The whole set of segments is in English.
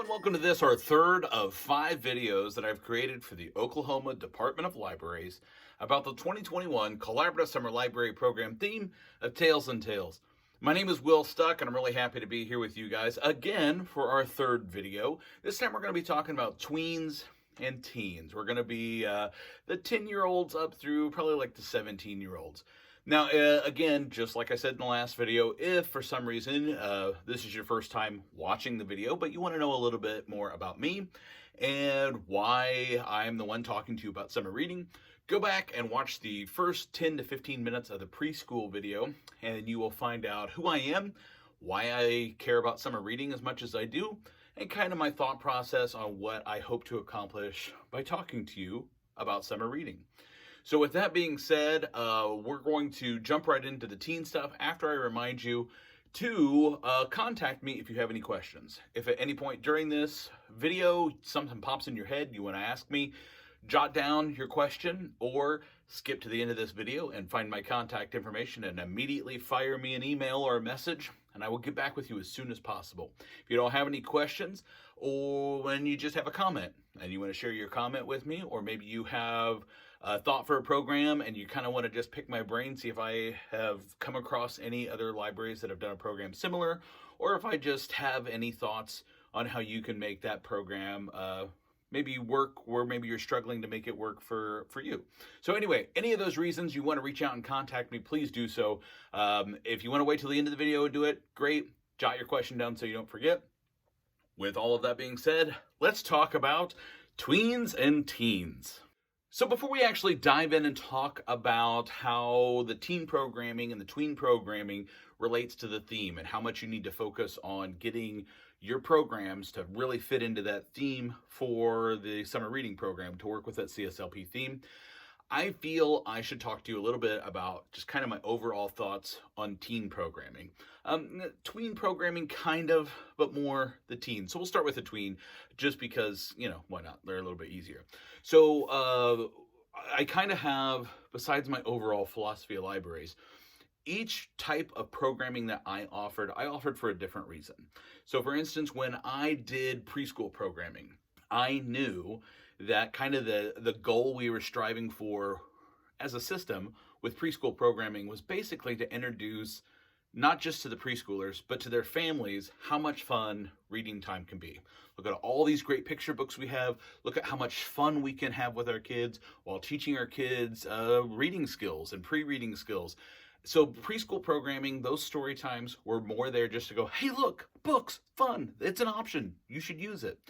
and welcome to this, our third of 5 videos that I've created for the Oklahoma Department of Libraries about the 2021 Collaborative Summer Library Program theme of Tales and Tales. My name is Will Stuck, and I'm really happy to be here with you guys again for our third video. This time we're going to be talking about tweens and teens. We're going to be the 10-year-olds up through probably like the 17-year-olds. Now, again, just like I said in the last video, if for some reason this is your first time watching the video, but you want to know a little bit more about me and why I'm the one talking to you about summer reading, go back and watch the first 10 to 15 minutes of the preschool video, and you will find out who I am, why I care about summer reading as much as I do, and kind of my thought process on what I hope to accomplish by talking to you about summer reading. So with that being said, we're going to jump right into the teen stuff after I remind you to contact me if you have any questions. If at any point during this video something pops in your head, you want to ask me, jot down your question or skip to the end of this video and find my contact information and immediately fire me an email or a message, and I will get back with you as soon as possible. If you don't have any questions, or when you just have a comment and you want to share your comment with me, or maybe you have a thought for a program and you kind of want to just pick my brain, see if I have come across any other libraries that have done a program similar, or if I just have any thoughts on how you can make that program maybe work, or maybe you're struggling to make it work for you. So anyway, any of those reasons you want to reach out and contact me, please do so. If you want to wait till the end of the video and do it, great. Jot your question down so you don't forget. With all of that being said, let's talk about tweens and teens. So before we actually dive in and talk about how the teen programming and the tween programming relates to the theme and how much you need to focus on getting your programs to really fit into that theme for the summer reading program to work with that CSLP theme, I feel I should talk to you a little bit about just kind of my overall thoughts on teen programming. Tween programming kind of, but more the teen. So we'll start with the tween just because, why not? They're a little bit easier. So I kind of have, besides my overall philosophy of libraries, each type of programming that I offered for a different reason. So for instance, when I did preschool programming, I knew that kind of the goal we were striving for as a system with preschool programming was basically to introduce not just to the preschoolers, but to their families, how much fun reading time can be. Look at all these great picture books we have. Look at how much fun we can have with our kids while teaching our kids reading skills and pre-reading skills. So preschool programming, those story times were more there just to go, hey, look, books, fun. It's an option. You should use it.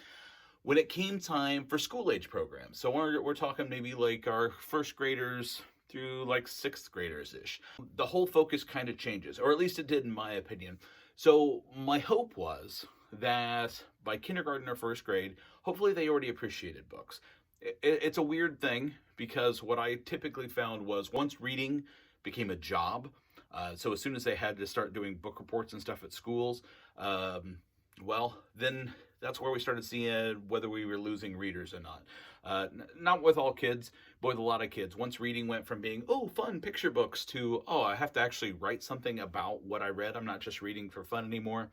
When it came time for school-age programs, so we're talking maybe like our first graders through like sixth graders-ish, the whole focus kind of changes, or at least it did in my opinion. So my hope was that by kindergarten or first grade, hopefully they already appreciated books. It's a weird thing because what I typically found was once reading became a job, so as soon as they had to start doing book reports and stuff at schools, then that's where we started seeing whether we were losing readers or not. Not with all kids, but with a lot of kids. Once reading went from being, oh, fun picture books to, oh, I have to actually write something about what I read. I'm not just reading for fun anymore.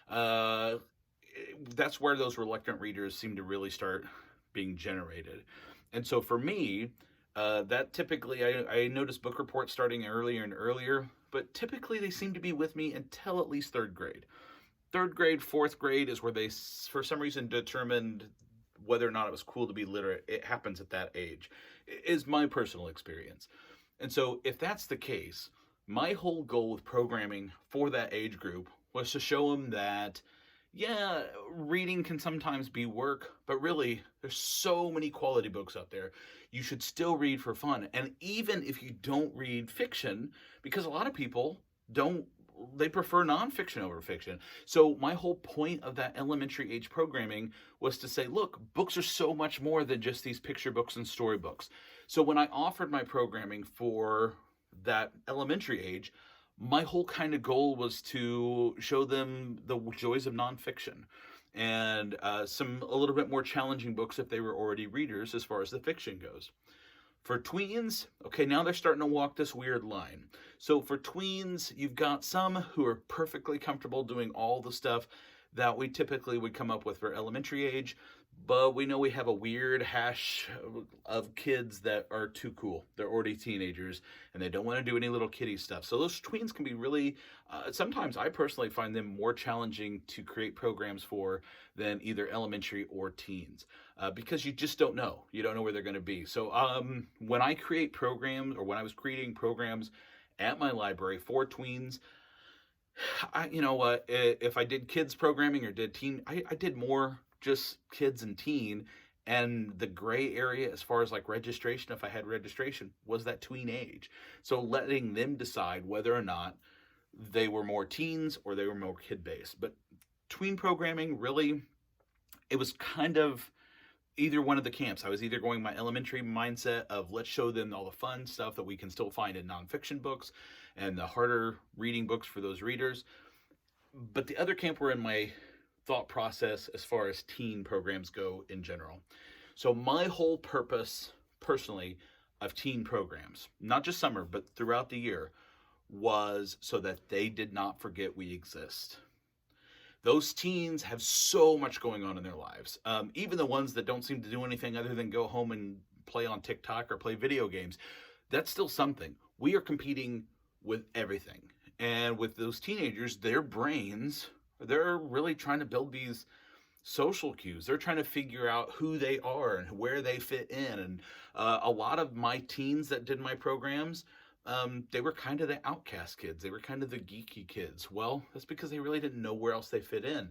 That's where those reluctant readers seem to really start being generated. And so for me, that typically, I noticed book reports starting earlier and earlier, but typically they seem to be with me until at least third grade. Third grade, fourth grade is where they, for some reason, determined whether or not it was cool to be literate. It happens at that age, is my personal experience. And so if that's the case, my whole goal with programming for that age group was to show them that, yeah, reading can sometimes be work, but really, there's so many quality books out there. You should still read for fun. And even if you don't read fiction, because a lot of people they prefer nonfiction over fiction. So my whole point of that elementary age programming was to say, look, books are so much more than just these picture books and storybooks. So when I offered my programming for that elementary age, my whole kind of goal was to show them the joys of nonfiction and a little bit more challenging books if they were already readers as far as the fiction goes. For tweens, okay, now they're starting to walk this weird line. So for tweens, you've got some who are perfectly comfortable doing all the stuff that we typically would come up with for elementary age, but we know we have a weird hash of kids that are too cool. They're already teenagers and they don't want to do any little kiddie stuff. So those tweens can be really, sometimes I personally find them more challenging to create programs for than either elementary or teens, because you just don't know. You don't know where they're going to be. So when I create programs, or when I was creating programs at my library for tweens, you know what, if I did kids programming or did teen, I did more just kids and teen. And the gray area as far as like registration, if I had registration, was that tween age. So letting them decide whether or not they were more teens or they were more kid based. But tween programming, really, it was kind of either one of the camps. I was either going my elementary mindset of let's show them all the fun stuff that we can still find in nonfiction books and the harder reading books for those readers. But the other camp were in my thought process as far as teen programs go in general. So my whole purpose personally of teen programs, not just summer, but throughout the year, was so that they did not forget we exist. Those teens have so much going on in their lives. Even the ones that don't seem to do anything other than go home and play on TikTok or play video games, that's still something. We are competing with everything. And with those teenagers, their brains, they're really trying to build these social cues. They're trying to figure out who they are and where they fit in. And a lot of my teens that did my programs, they were kind of the outcast kids. They were kind of the geeky kids. Well, that's because they really didn't know where else they fit in.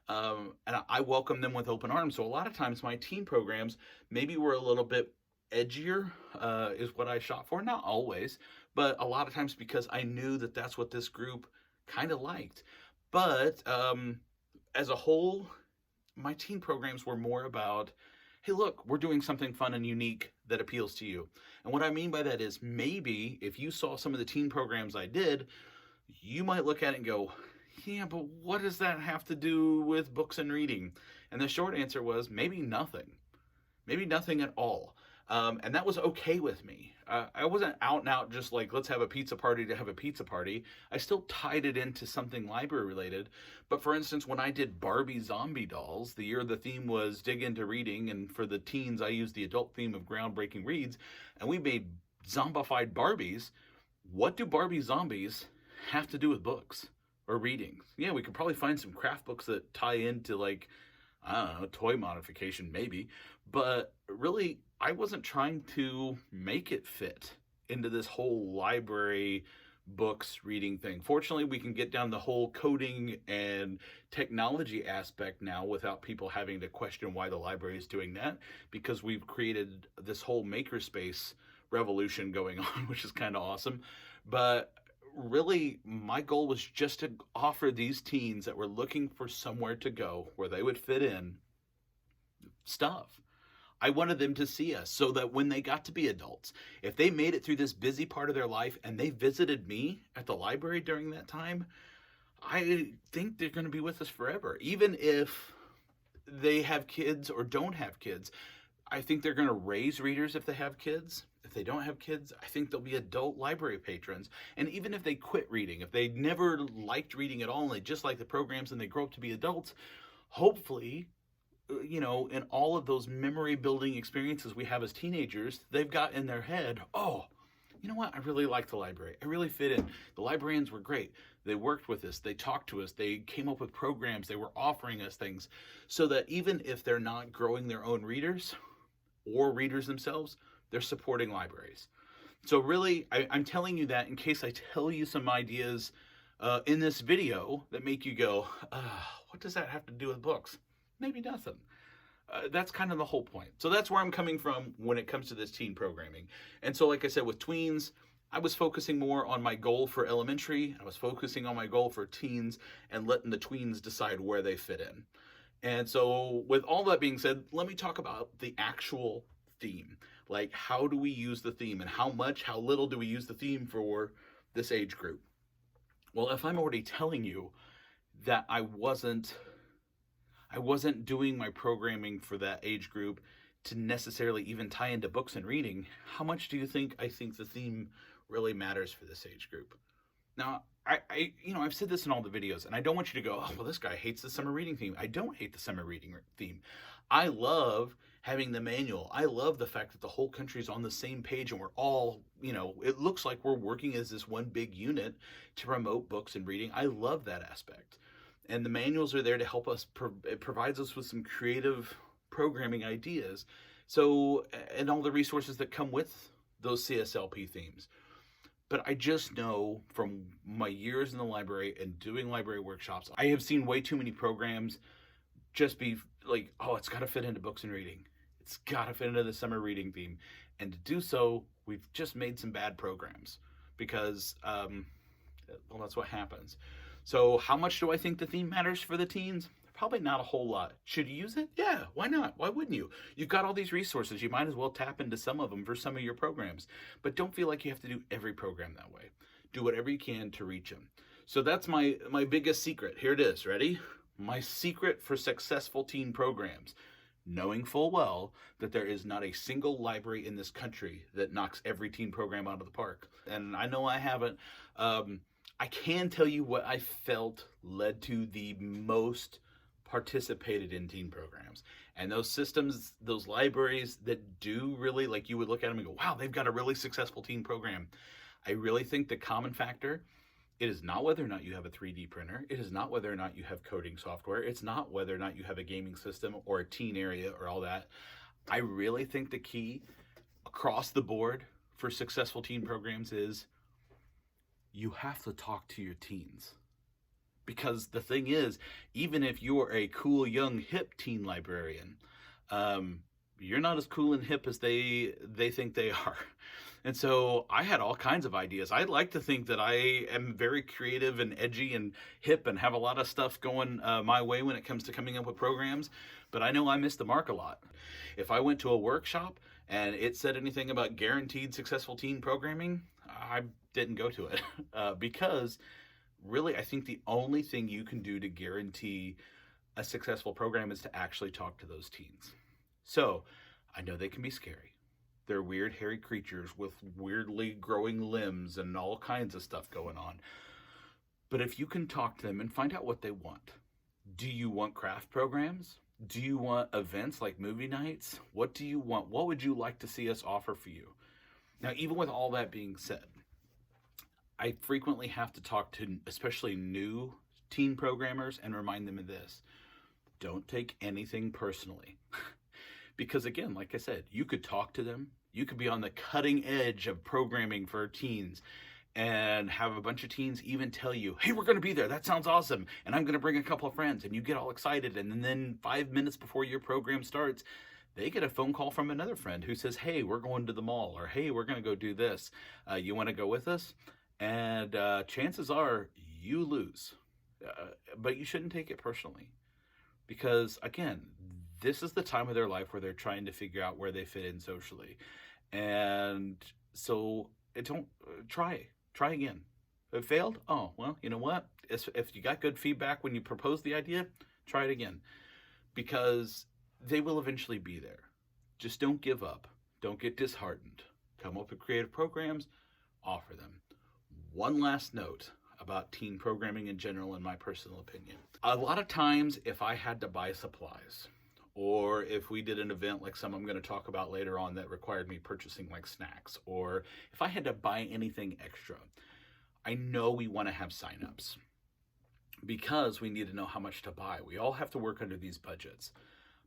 And I welcomed them with open arms. So a lot of times my teen programs maybe were a little bit edgier, is what I shot for. Not always, but a lot of times because I knew that that's what this group kind of liked. But as a whole, my teen programs were more about, hey, look, we're doing something fun and unique that appeals to you. And what I mean by that is maybe if you saw some of the teen programs I did, you might look at it and go, yeah, but what does that have to do with books and reading? And the short answer was maybe nothing. Maybe nothing at all. And that was okay with me. I wasn't out and out just like, let's have a pizza party to have a pizza party. I still tied it into something library related. But for instance, when I did Barbie zombie dolls, the year the theme was dig into reading, and for the teens, I used the adult theme of groundbreaking reads, and we made zombified Barbies. What do Barbie zombies have to do with books or reading? Yeah, we could probably find some craft books that tie into, like, I don't know, toy modification maybe, but really I wasn't trying to make it fit into this whole library books reading thing. Fortunately, we can get down the whole coding and technology aspect now without people having to question why the library is doing that, because we've created this whole makerspace revolution going on, which is kind of awesome. But really, my goal was just to offer these teens that were looking for somewhere to go where they would fit in stuff. I wanted them to see us so that when they got to be adults, if they made it through this busy part of their life and they visited me at the library during that time, I think they're going to be with us forever. Even if they have kids or don't have kids, I think they're going to raise readers if they have kids. If they don't have kids, I think they'll be adult library patrons. And even if they quit reading, if they never liked reading at all and they just like the programs and they grow up to be adults, hopefully, you know, in all of those memory building experiences we have as teenagers, they've got in their head, oh, you know what? I really like the library. I really fit in. The librarians were great. They worked with us. They talked to us. They came up with programs. They were offering us things so that even if they're not growing their own readers or readers themselves, they're supporting libraries. So really, I'm telling you that in case I tell you some ideas in this video that make you go, what does that have to do with books? Maybe nothing. That's kind of the whole point. So that's where I'm coming from when it comes to this teen programming. And so like I said, with tweens, I was focusing more on my goal for elementary. I was focusing on my goal for teens and letting the tweens decide where they fit in. And so with all that being said, let me talk about the actual theme. Like, how do we use the theme, and how little do we use the theme for this age group? Well, if I'm already telling you that I wasn't doing my programming for that age group to necessarily even tie into books and reading, how much do you think I think the theme really matters for this age group? Now, I've said this in all the videos, and I don't want you to go, oh, well, this guy hates the summer reading theme. I don't hate the summer reading theme. I love having the manual. I love the fact that the whole country's on the same page and we're all, it looks like we're working as this one big unit to promote books and reading. I love that aspect. And the manuals are there to help us. It provides us with some creative programming ideas. So, and all the resources that come with those CSLP themes. But I just know from my years in the library and doing library workshops, I have seen way too many programs just be like, oh, it's got to fit into books and reading. It's got to fit into the summer reading theme. And to do so, we've just made some bad programs because, well, that's what happens. So how much do I think the theme matters for the teens? Probably not a whole lot. Should you use it? Yeah, why not? Why wouldn't you? You've got all these resources. You might as well tap into some of them for some of your programs. But don't feel like you have to do every program that way. Do whatever you can to reach them. So that's my biggest secret. Here it is. Ready? My secret for successful teen programs. Knowing full well that there is not a single library in this country that knocks every teen program out of the park. And I know I haven't. I can tell you what I felt led to the most participated in teen programs. And those systems, those libraries that do really, like you would look at them and go, wow, they've got a really successful teen program. I really think the common factor, it is not whether or not you have a 3D printer. It is not whether or not you have coding software. It's not whether or not you have a gaming system or a teen area or all that. I really think the key across the board for successful teen programs is you have to talk to your teens. Because the thing is, even if you're a cool, young, hip teen librarian, you're not as cool and hip as they think they are. And so I had all kinds of ideas. I'd like to think that I am very creative and edgy and hip and have a lot of stuff going my way when it comes to coming up with programs, but I know I missed the mark a lot. If I went to a workshop and it said anything about guaranteed successful teen programming, I didn't go to it because really, I think the only thing you can do to guarantee a successful program is to actually talk to those teens. So, I know they can be scary. They're weird, hairy creatures with weirdly growing limbs and all kinds of stuff going on. But if you can talk to them and find out what they want. Do you want craft programs? Do you want events like movie nights? What do you want? What would you like to see us offer for you? Now, even with all that being said, I frequently have to talk to especially new teen programmers and remind them of this. Don't take anything personally. Because again, like I said, you could talk to them. You could be on the cutting edge of programming for teens and have a bunch of teens even tell you, hey, we're going to be there. That sounds awesome. And I'm going to bring a couple of friends. And you get all excited. And then 5 minutes before your program starts, they get a phone call from another friend who says, hey, we're going to the mall. Or, hey, we're going to go do this. You want to go with us? And chances are you lose. But you shouldn't take it personally. Because, again, this is the time of their life where they're trying to figure out where they fit in socially. And so don't try again. If it failed, oh, well, you know what? If you got good feedback when you proposed the idea, try it again. Because they will eventually be there. Just don't give up. Don't get disheartened. Come up with creative programs, offer them. One last note about teen programming in general, in my personal opinion. A lot of times, if I had to buy supplies, or if we did an event like some I'm going to talk about later on that required me purchasing like snacks, or if I had to buy anything extra, I know we want to have signups because we need to know how much to buy. We all have to work under these budgets.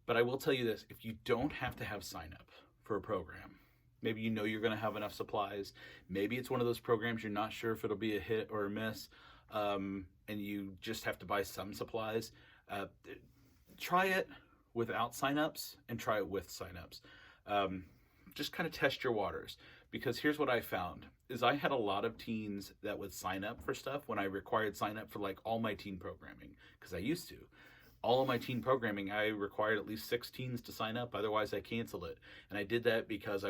But I will tell you this, if you don't have to have sign up for a program, maybe you know you're going to have enough supplies. Maybe it's one of those programs you're not sure if it'll be a hit or a miss, and you just have to buy some supplies. Try it without signups and try it with signups. Just kind of test your waters, because here's what I found is I had a lot of teens that would sign up for stuff when I required sign up for like all my teen programming, because I used to. All of my teen programming, I required at least 6 teens to sign up, otherwise I cancel it. And I did that because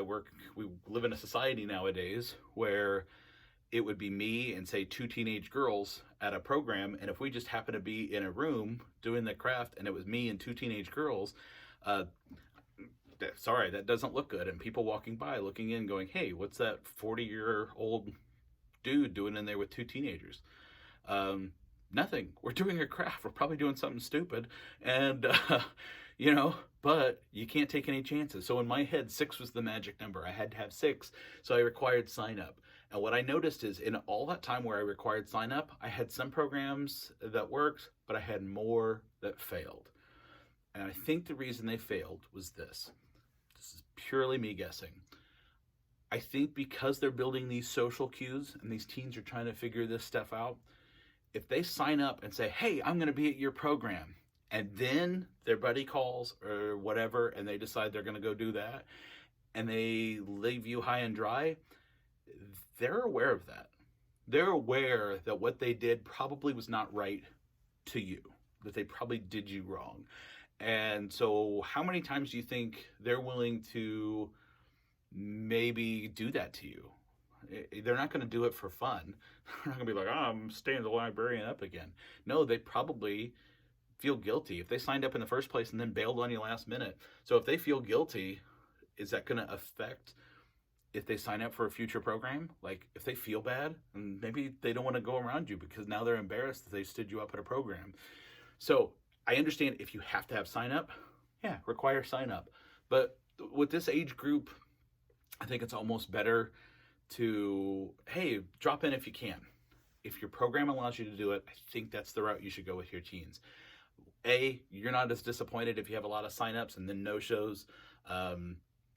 we live in a society nowadays where it would be me and say 2 teenage girls at a program, and if we just happen to be in a room doing the craft and it was me and 2 teenage girls, sorry, that doesn't look good. And people walking by looking in going, hey, what's that 40-year-old dude doing in there with 2 teenagers? Nothing. We're doing a craft. We're probably doing something stupid. And, but you can't take any chances. So in my head, 6 was the magic number. I had to have 6. So I required sign up. And what I noticed is in all that time where I required sign up, I had some programs that worked, but I had more that failed. And I think the reason they failed was this. This is purely me guessing. I think because they're building these social cues and these teens are trying to figure this stuff out, if they sign up and say, hey, I'm going to be at your program, and then their buddy calls or whatever, and they decide they're going to go do that, and they leave you high and dry, they're aware of that. They're aware that what they did probably was not right to you, that they probably did you wrong. And so how many times do you think they're willing to maybe do that to you? They're not going to do it for fun. They're not going to be like, oh, I'm staying the librarian up again. No, they probably feel guilty if they signed up in the first place and then bailed on you last minute. So if they feel guilty, is that going to affect if they sign up for a future program? Like if they feel bad and maybe they don't want to go around you because now they're embarrassed that they stood you up at a program. So I understand if you have to have sign up, yeah, require sign up. But with this age group, I think it's almost better to, hey, drop in if you can. If your program allows you to do it, I think that's the route you should go with your teens. You're not as disappointed if you have a lot of signups and then no-shows.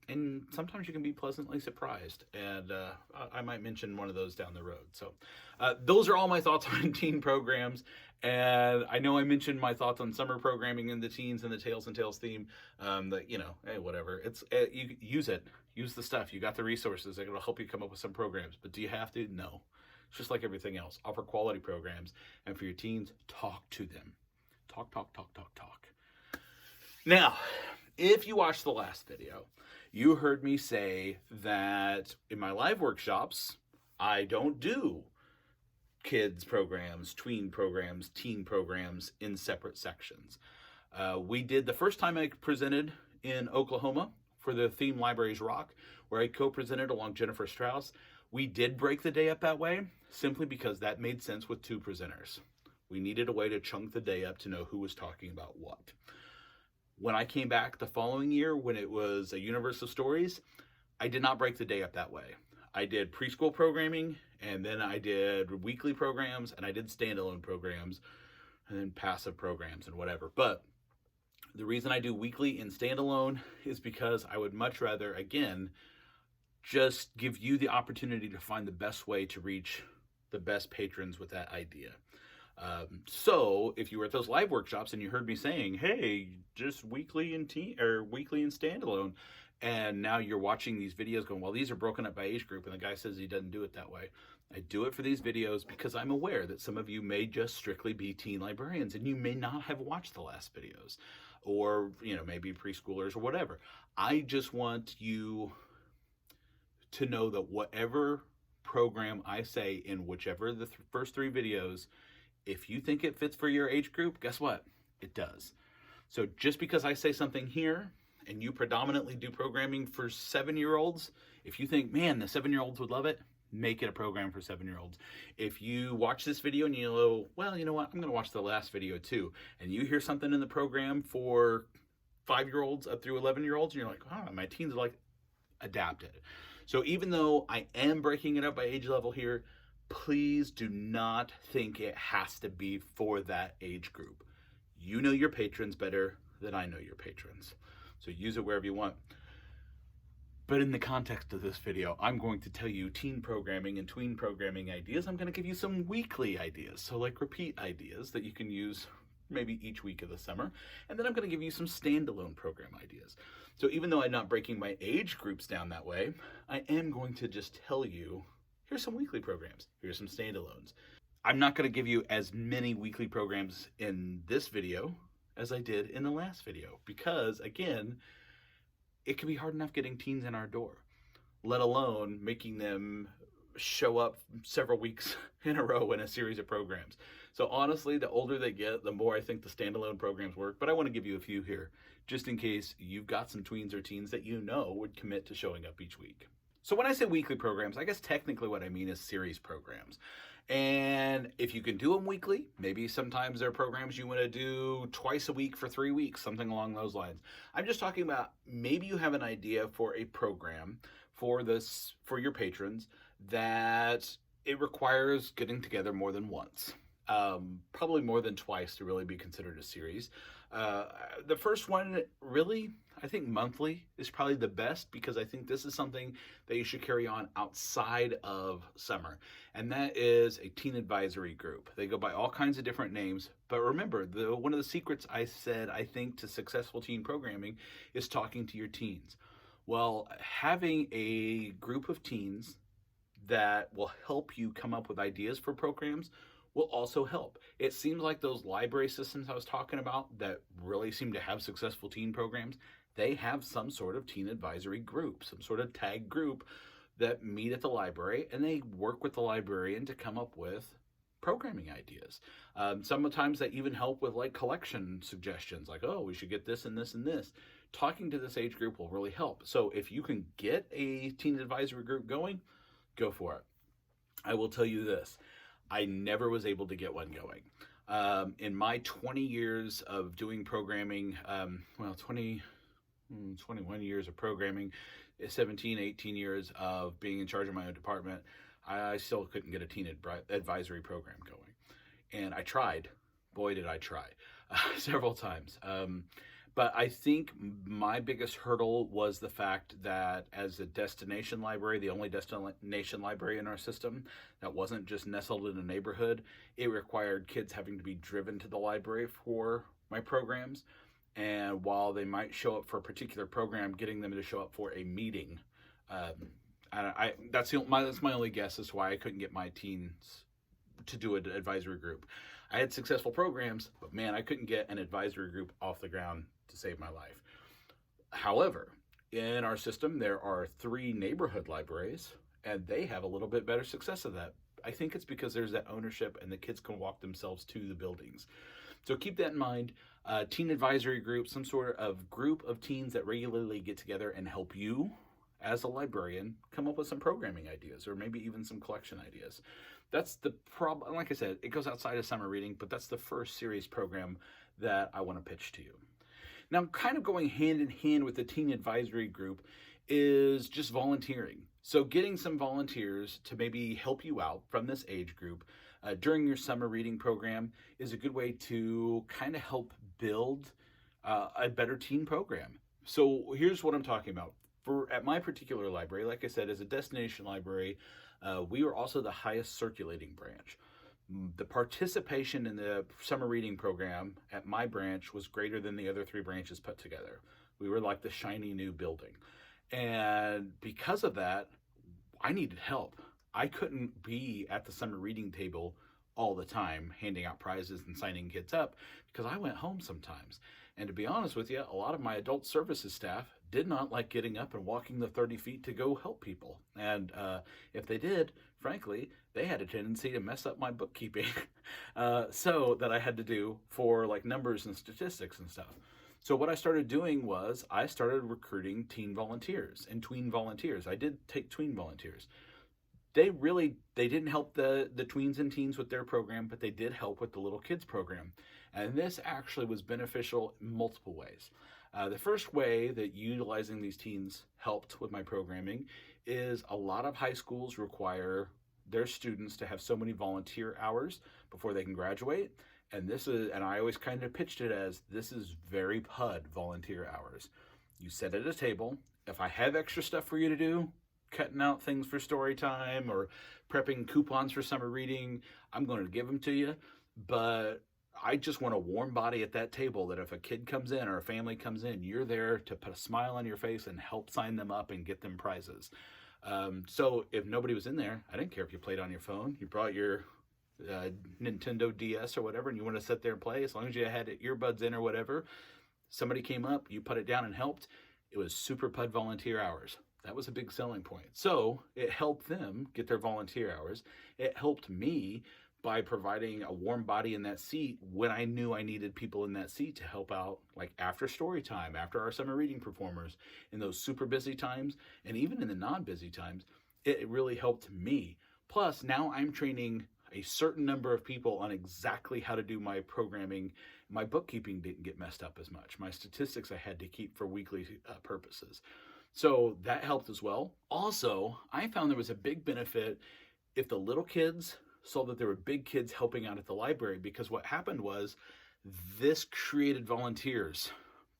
And sometimes you can be pleasantly surprised. And I might mention one of those down the road. So those are all my thoughts on teen programs. And I know I mentioned my thoughts on summer programming in the teens and the Tails and Tales theme. Hey, whatever. You use it. Use the stuff. You got the resources. It'll help you come up with some programs. But do you have to? No. It's just like everything else. Offer quality programs. And for your teens, talk to them. Talk. Now, if you watched the last video, you heard me say that in my live workshops, I don't do kids programs, tween programs, teen programs in separate sections. We did the first time I presented in Oklahoma for the theme Libraries Rock, where I co-presented along Jennifer Strauss. We did break the day up that way simply because that made sense with 2 presenters. We needed a way to chunk the day up to know who was talking about what. When I came back the following year, when it was a Universe of Stories, I did not break the day up that way. I did preschool programming, and then I did weekly programs, and I did standalone programs, and then passive programs and whatever. But the reason I do weekly and standalone is because I would much rather, again, just give you the opportunity to find the best way to reach the best patrons with that idea. So if you were at those live workshops and you heard me saying, hey, just weekly and weekly and standalone, and now you're watching these videos going, well, these are broken up by age group, and the guy says he doesn't do it that way. I do it for these videos because I'm aware that some of you may just strictly be teen librarians and you may not have watched the last videos, or, maybe preschoolers or whatever. I just want you to know that whatever program I say in whichever the first 3 videos, if you think it fits for your age group, guess what? It does. So just because I say something here and you predominantly do programming for 7-year-olds, if you think, man, the 7-year-olds would love it, make it a program for 7-year-olds. If you watch this video and you go, well, you know what? I'm going to watch the last video too. And you hear something in the program for 5-year-olds up through 11-year-olds, and you're like, oh, my teens are like, adapt it. So even though I am breaking it up by age level here, please do not think it has to be for that age group. You know your patrons better than I know your patrons. So use it wherever you want. But in the context of this video, I'm going to tell you teen programming and tween programming ideas. I'm going to give you some weekly ideas. So like repeat ideas that you can use maybe each week of the summer. And then I'm going to give you some standalone program ideas. So even though I'm not breaking my age groups down that way, I am going to just tell you, here's some weekly programs. Here's some standalones. I'm not going to give you as many weekly programs in this video as I did in the last video because, again, it can be hard enough getting teens in our door, let alone making them show up several weeks in a row in a series of programs. So honestly, the older they get, the more I think the standalone programs work. But I want to give you a few here, just in case you've got some tweens or teens that you know would commit to showing up each week. So when I say weekly programs, I guess technically what I mean is series programs. And if you can do them weekly, maybe sometimes there are programs you want to do twice a week for 3 weeks, something along those lines. I'm just talking about maybe you have an idea for a program for your patrons that it requires getting together more than once. Probably more than twice to really be considered a series. The first one, really, I think monthly is probably the best, because I think this is something that you should carry on outside of summer. And that is a teen advisory group. They go by all kinds of different names. But remember, one of the secrets I think, to successful teen programming is talking to your teens. Well, having a group of teens that will help you come up with ideas for programs will also help. It seems like those library systems I was talking about that really seem to have successful teen programs, they have some sort of teen advisory group, some sort of tag group that meet at the library, and they work with the librarian to come up with programming ideas. Sometimes they even help with like collection suggestions, like, oh, we should get this and this and this. Talking to this age group will really help. So if you can get a teen advisory group going, go for it. I will tell you this. I never was able to get one going. In my 20 years of doing programming, 21 years of programming, 17, 18 years of being in charge of my own department, I still couldn't get a teen advisory program going. And I tried. Boy, did I try. Several times. But I think my biggest hurdle was the fact that as a destination library, the only destination library in our system that wasn't just nestled in a neighborhood, it required kids having to be driven to the library for my programs. And while they might show up for a particular program, getting them to show up for a meeting, that's my only guess as to why I couldn't get my teens to do an advisory group. I had successful programs, but man, I couldn't get an advisory group off the ground to save my life. However, in our system, there are 3 neighborhood libraries, and they have a little bit better success of that. I think it's because there's that ownership and the kids can walk themselves to the buildings. So keep that in mind. Teen advisory group, some sort of group of teens that regularly get together and help you as a librarian come up with some programming ideas, or maybe even some collection ideas. That's the problem. Like I said, it goes outside of summer reading, but that's the first series program that I want to pitch to you. Now, kind of going hand in hand with the teen advisory group is just volunteering. So getting some volunteers to maybe help you out from this age group during your summer reading program is a good way to kind of help build a better teen program. So here's what I'm talking about. At my particular library, like I said, as a destination library, we were also the highest circulating branch. The participation in the summer reading program at my branch was greater than the other 3 branches put together. We were like the shiny new building. And because of that, I needed help. I couldn't be at the summer reading table all the time handing out prizes and signing kids up, because I went home sometimes. And to be honest with you, a lot of my adult services staff did not like getting up and walking the 30 feet to go help people. And if they did, frankly, they had a tendency to mess up my bookkeeping so that I had to do for like numbers and statistics and stuff. So what I started doing was I started recruiting teen volunteers and tween volunteers. I did take tween volunteers. They didn't help the tweens and teens with their program, but they did help with the little kids program. And this actually was beneficial in multiple ways. The first way that utilizing these teens helped with my programming is a lot of high schools require their students to have so many volunteer hours before they can graduate. And I always kind of pitched it as, this is very PUD volunteer hours. You sit at a table. If I have extra stuff for you to do, cutting out things for story time or prepping coupons for summer reading, I'm going to give them to you. But I just want a warm body at that table, that if a kid comes in or a family comes in, you're there to put a smile on your face and help sign them up and get them prizes. So if nobody was in there, I didn't care if you played on your phone. You brought your Nintendo DS or whatever, and you want to sit there and play, as long as you had earbuds in or whatever, somebody came up, you put it down and helped. It was super PUD volunteer hours. That was a big selling point. So it helped them get their volunteer hours. It helped me by providing a warm body in that seat when I knew I needed people in that seat to help out, like after story time, after our summer reading performers, in those super busy times, and even in the non-busy times. It really helped me. Plus, now I'm training a certain number of people on exactly how to do my programming. My bookkeeping didn't get messed up as much. My statistics I had to keep for weekly purposes. So that helped as well. Also, I found there was a big benefit if the little kids saw that there were big kids helping out at the library, because what happened was this created volunteers,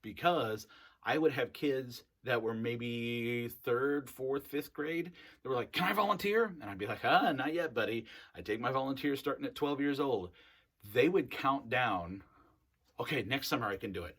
because I would have kids that were maybe third, fourth, fifth grade. They were like, "Can I volunteer?" And I'd be like, "Not yet, buddy. I take my volunteers starting at 12 years old." They would count down, "Okay, next summer I can do it."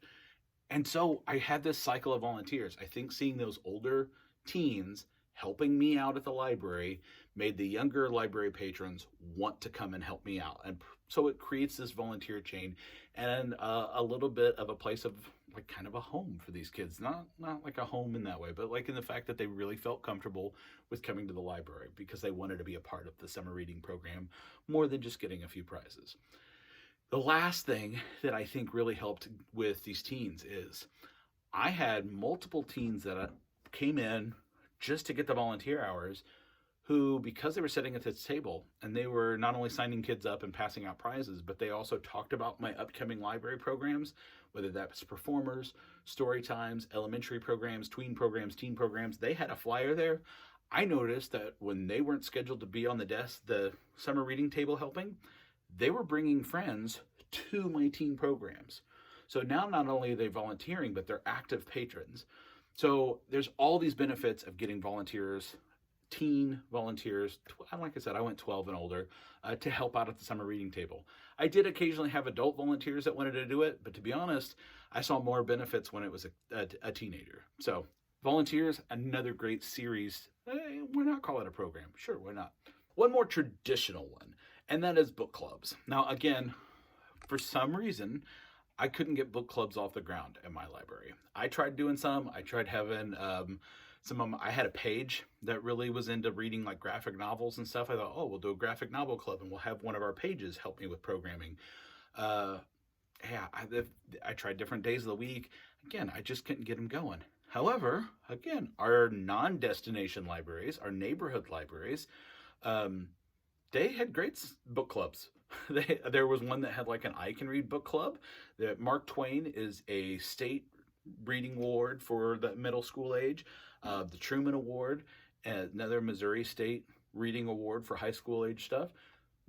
And so I had this cycle of volunteers. I think seeing those older teens helping me out at the library made the younger library patrons want to come and help me out. And so it creates this volunteer chain and a little bit of a place of like kind of a home for these kids. Not like a home in that way, but like in the fact that they really felt comfortable with coming to the library because they wanted to be a part of the summer reading program more than just getting a few prizes. The last thing that I think really helped with these teens is I had multiple teens that came in just to get the volunteer hours who, because they were sitting at this table and they were not only signing kids up and passing out prizes, but they also talked about my upcoming library programs, whether that's performers, story times, elementary programs, tween programs, teen programs. They had a flyer there. I noticed that when they weren't scheduled to be on the desk, the summer reading table helping, they were bringing friends to my teen programs. So now not only are they volunteering, but they're active patrons. So there's all these benefits of getting volunteers, teen volunteers. Like I said, I went 12 and older to help out at the summer reading table. I did occasionally have adult volunteers that wanted to do it, but to be honest, I saw more benefits when it was a teenager. So volunteers, another great series. Why not call it a program? Sure, why not? One more traditional one, and that is book clubs. Now, again, for some reason, I couldn't get book clubs off the ground at my library. I tried doing some. I tried having some of them. I had a page that really was into reading like graphic novels and stuff. I thought, oh, we'll do a graphic novel club and we'll have one of our pages help me with programming. I tried different days of the week. Again, I just couldn't get them going. However, again, our non-destination libraries, our neighborhood libraries, they had great book clubs. There was one that had like an I Can Read book club. That Mark Twain is a state reading award for the middle school age. The Truman Award, another Missouri State reading award for high school age stuff.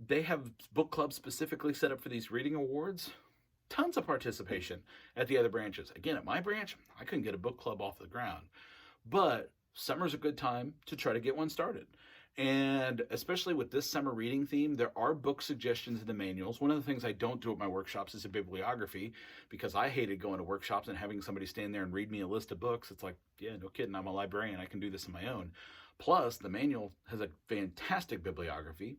They have book clubs specifically set up for these reading awards. Tons of participation at the other branches. Again, at my branch, I couldn't get a book club off the ground. But summer's a good time to try to get one started. And especially with this summer reading theme, there are book suggestions in the manuals. One of the things I don't do at my workshops is a bibliography, because I hated going to workshops and having somebody stand there and read me a list of books. It's like, yeah, no kidding, I'm a librarian. I can do this on my own. Plus, the manual has a fantastic bibliography.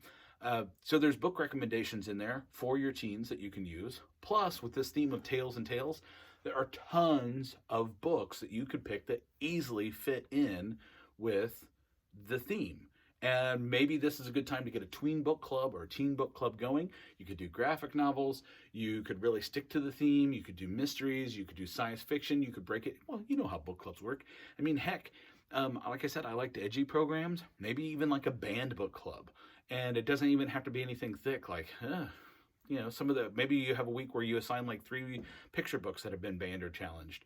So there's book recommendations in there for your teens that you can use. Plus, with this theme of Tales and Tales, there are tons of books that you could pick that easily fit in with the theme. And maybe this is a good time to get a tween book club or a teen book club going. You could do graphic novels. You could really stick to the theme. You could do mysteries. You could do science fiction. You could break it. Well, you know how book clubs work. I mean, heck, like I said, I liked edgy programs. Maybe even like a banned book club. And it doesn't even have to be anything thick. Like, some of the, maybe you have a week where you assign like 3 picture books that have been banned or challenged.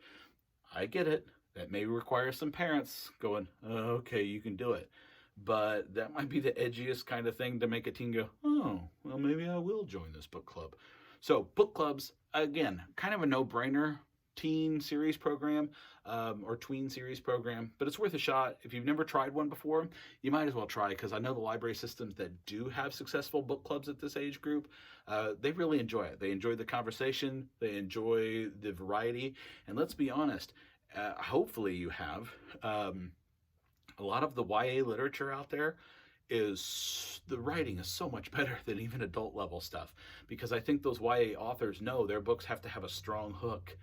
I get it. That may require some parents going, oh, okay, you can do it. But that might be the edgiest kind of thing to make a teen go, oh, well, maybe I will join this book club. So book clubs, again, kind of a no-brainer teen series program or tween series program, but it's worth a shot. If you've never tried one before, you might as well try, because I know the library systems that do have successful book clubs at this age group, they really enjoy it. They enjoy the conversation. They enjoy the variety. And let's be honest, hopefully you have... a lot of the YA literature out there the writing is so much better than even adult level stuff, because I think those YA authors know their books have to have a strong hook,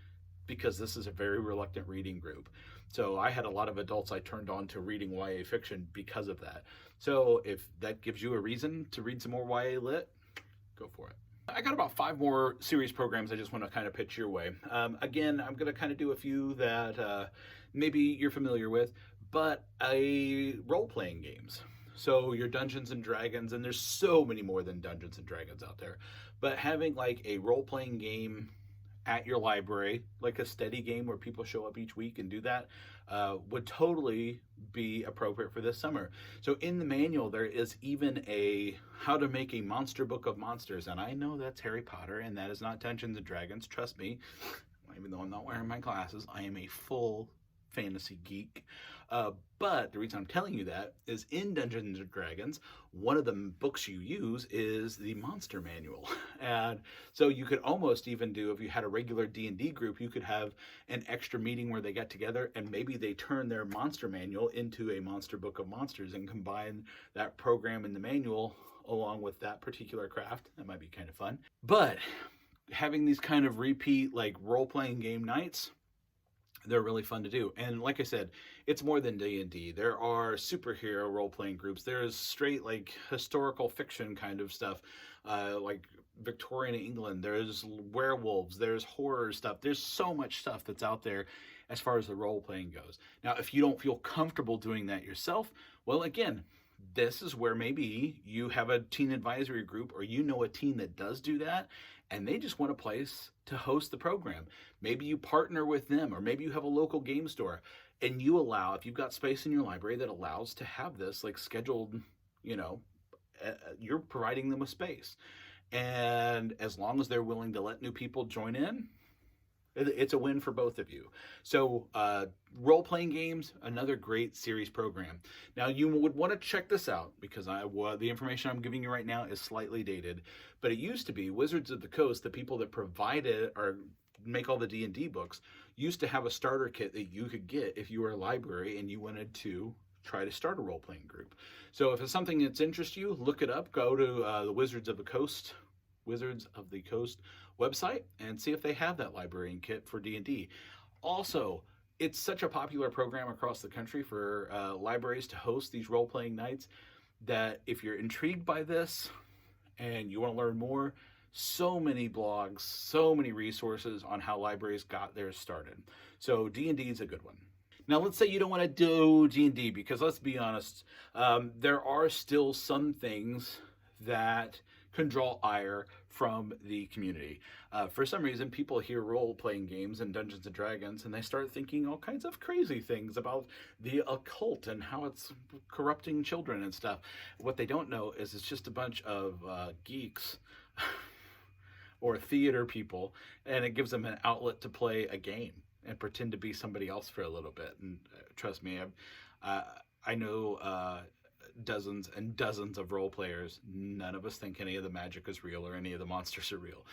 because this is a very reluctant reading group. So I had a lot of adults I turned on to reading YA fiction because of that. So if that gives you a reason to read some more YA lit, go for it. I got about 5 more series programs I just want to kind of pitch your way. Again, I'm going to kind of do a few that maybe you're familiar with, but role-playing games. So your Dungeons and Dragons, and there's so many more than Dungeons and Dragons out there, but having like a role playing game at your library, like a steady game where people show up each week and do that, would totally be appropriate for this summer. So in the manual, there is even a how to make a monster book of monsters. And I know that's Harry Potter and that is not Dungeons and Dragons. Trust me, even though I'm not wearing my glasses, I am a full fantasy geek. But the reason I'm telling you that is in Dungeons and Dragons, one of the books you use is the monster manual. And so you could almost even do, if you had a regular D&D group, you could have an extra meeting where they get together and maybe they turn their monster manual into a monster book of monsters and combine that program in the manual along with that particular craft. That might be kind of fun. But having these kind of repeat like role-playing game nights, they're really fun to do. And like I said, it's more than D&D. There are superhero role-playing groups. There's straight like historical fiction kind of stuff, like Victorian England. There's werewolves. There's horror stuff. There's so much stuff that's out there as far as the role-playing goes. Now, if you don't feel comfortable doing that yourself, well, again, this is where maybe you have a teen advisory group or you know a teen that does do that and they just want a place to host the program. Maybe you partner with them, or maybe you have a local game store and you allow, if you've got space in your library that allows to have this like scheduled, you're providing them with space. And as long as they're willing to let new people join in, it's a win for both of you. So role-playing games, another great series program. Now you would want to check this out because the information I'm giving you right now is slightly dated, but it used to be Wizards of the Coast, the people that provide it or make all the D&D books, used to have a starter kit that you could get if you were a library and you wanted to try to start a role-playing group. So if it's something that's interests you, look it up. Go to the Wizards of the Coast website and see if they have that librarian kit for D&D. Also, it's such a popular program across the country for libraries to host these role-playing nights that if you're intrigued by this and you want to learn more, so many blogs, so many resources on how libraries got theirs started. So D&D is a good one. Now, let's say you don't want to do D&D because let's be honest, there are still some things that can draw ire from the community. For some reason, people hear role-playing games and Dungeons and Dragons and they start thinking all kinds of crazy things about the occult and how it's corrupting children and stuff. What they don't know is it's just a bunch of geeks or theater people, and it gives them an outlet to play a game and pretend to be somebody else for a little bit. And trust me, I know dozens and dozens of role players. None of us think any of the magic is real or any of the monsters are real,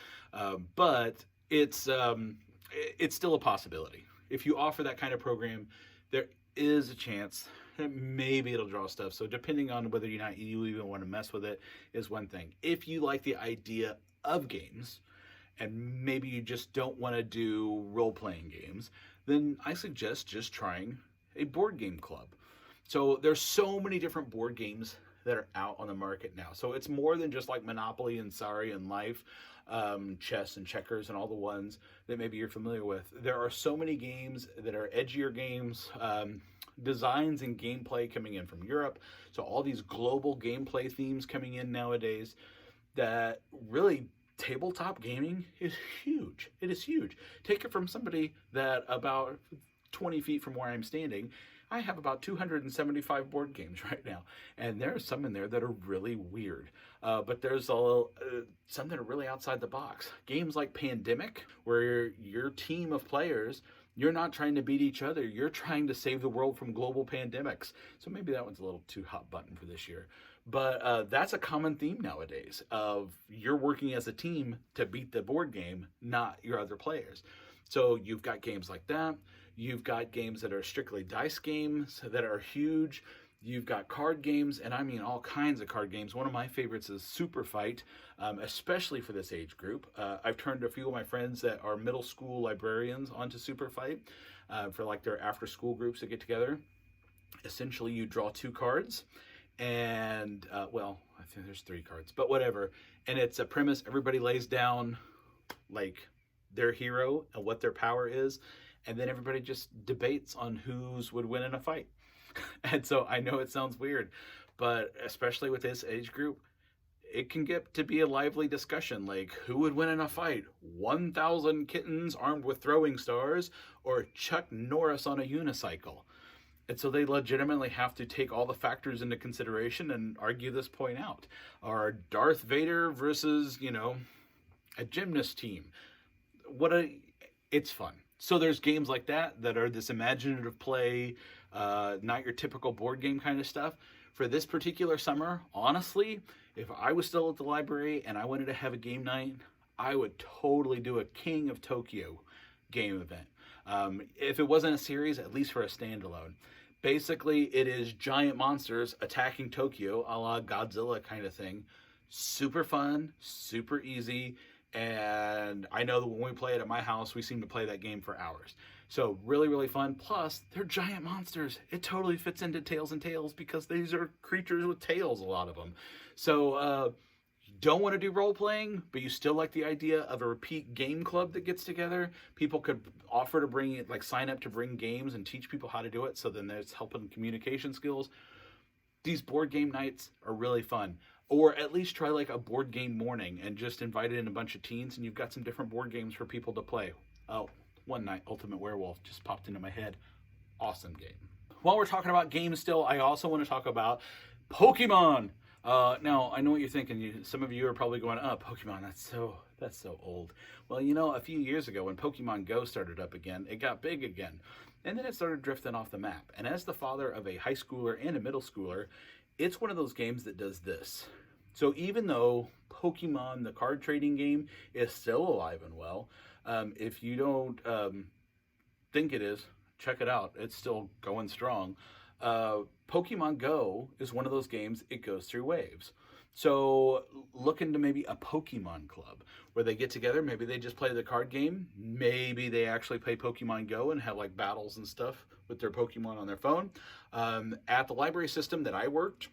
but it's still a possibility. If you offer that kind of program, there is a chance that maybe it'll draw stuff. So depending on whether or not you even want to mess with it is one thing. If you like the idea of games and maybe you just don't want to do role-playing games, then I suggest just trying a board game club. So there's so many different board games that are out on the market now. So it's more than just like Monopoly and Sorry and Life, chess and checkers and all the ones that maybe you're familiar with. There are so many games that are edgier games, designs and gameplay coming in from Europe. So all these global gameplay themes coming in nowadays that really tabletop gaming is huge. It is huge. Take it from somebody that about 20 feet from where I'm standing, I have about 275 board games right now, and there are some in there that are really weird. But there's some that are really outside the box. Games like Pandemic, where your team of players, you're not trying to beat each other. You're trying to save the world from global pandemics. So maybe that one's a little too hot button for this year. But that's a common theme nowadays of you're working as a team to beat the board game, not your other players. So you've got games like that. You've got games that are strictly dice games that are huge. You've got card games, and I mean all kinds of card games. One of my favorites is Super Fight, especially for this age group. I've turned a few of my friends that are middle school librarians onto Super Fight for like their after school groups that get together. Essentially, you draw 2 cards, and well, I think there's 3 cards, but whatever. And it's a premise. Everybody lays down like their hero and what their power is, and then everybody just debates on whose would win in a fight. And so I know it sounds weird, But especially with this age group, it can get to be a lively discussion, like who would win in a fight, 1,000 kittens armed with throwing stars or Chuck Norris on a unicycle. And so they legitimately have to take all the factors into consideration and argue this point out. Or Darth Vader versus, a gymnast team. It's fun. So there's games like that are this imaginative play, not your typical board game kind of stuff. For this particular summer, honestly, if I was still at the library and I wanted to have a game night, I would totally do a King of Tokyo game event. If it wasn't a series, at least for a standalone. Basically, it is giant monsters attacking Tokyo, a la Godzilla kind of thing. Super fun, super easy, and I know that when we play it at my house, we seem to play that game for hours. So really, really fun. Plus, they're giant monsters. It totally fits into Tails and Tales because these are creatures with tails, a lot of them. So you don't want to do role-playing, but you still like the idea of a repeat game club that gets together. People could offer to bring it, like sign up to bring games and teach people how to do it. So then there's helping communication skills. These board game nights are really fun. Or at least try like a board game morning and just invite in a bunch of teens and you've got some different board games for people to play. Oh, one night, Ultimate Werewolf just popped into my head. Awesome game. While we're talking about games still, I also want to talk about Pokemon. Now, I know what you're thinking. Some of you are probably going, oh, Pokemon, that's so old. Well, a few years ago when Pokemon Go started up again, it got big again. And then it started drifting off the map. And as the father of a high schooler and a middle schooler, it's one of those games that does this. So even though Pokemon, the card trading game, is still alive and well, if you don't think it is, check it out. It's still going strong. Pokemon Go is one of those games, it goes through waves. So look into maybe a Pokemon club where they get together. Maybe they just play the card game. Maybe they actually play Pokemon Go and have like battles and stuff with their Pokemon on their phone. At the library system that I worked,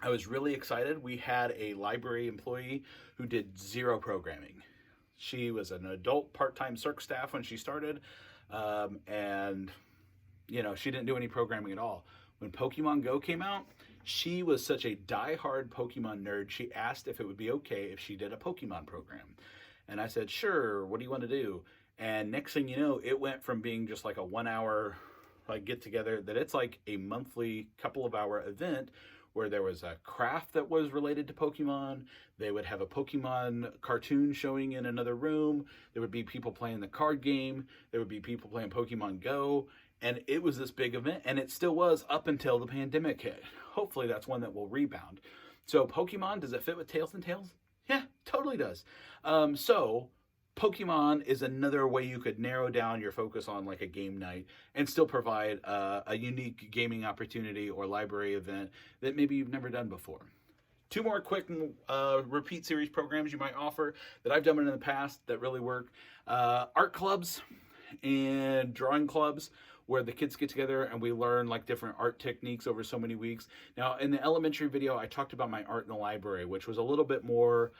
I was really excited. We had a library employee who did zero programming. She was an adult part-time circ staff when she started, and she didn't do any programming at all. When Pokemon Go came out, she was such a die-hard Pokemon nerd, she asked if it would be okay if she did a Pokemon program. And I said, sure, what do you want to do? And next thing you know, it went from being just like a 1 hour get together that it's like a monthly couple of hour event where there was a craft that was related to Pokemon. They would have a Pokemon cartoon showing in another room. There would be people playing the card game. There would be people playing Pokemon Go. And it was this big event, and it still was up until the pandemic hit. Hopefully that's one that will rebound. So Pokemon, does it fit with Tails and Tales? Yeah, totally does. So Pokemon is another way you could narrow down your focus on like a game night and still provide a unique gaming opportunity or library event that maybe you've never done before. Two more quick repeat series programs you might offer that I've done in the past that really work. Art clubs and drawing clubs where the kids get together and we learn like different art techniques over so many weeks. Now, in the elementary video, I talked about my art in the library, which was a little bit more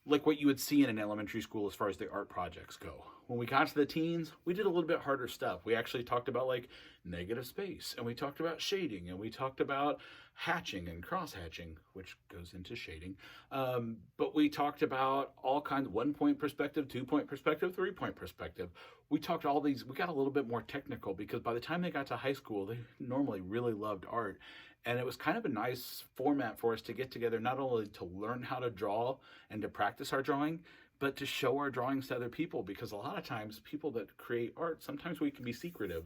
like what you would see in an elementary school as far as the art projects go. When we got to the teens, we did a little bit harder stuff. We actually talked about like negative space, and we talked about shading, and we talked about hatching and cross-hatching, which goes into shading. But we talked about all kinds of 1-point perspective, 2-point perspective, 3-point perspective. We talked all these, we got a little bit more technical because by the time they got to high school, they normally really loved art. And it was kind of a nice format for us to get together, not only to learn how to draw and to practice our drawing, but to show our drawings to other people, because a lot of times people that create art, sometimes we can be secretive,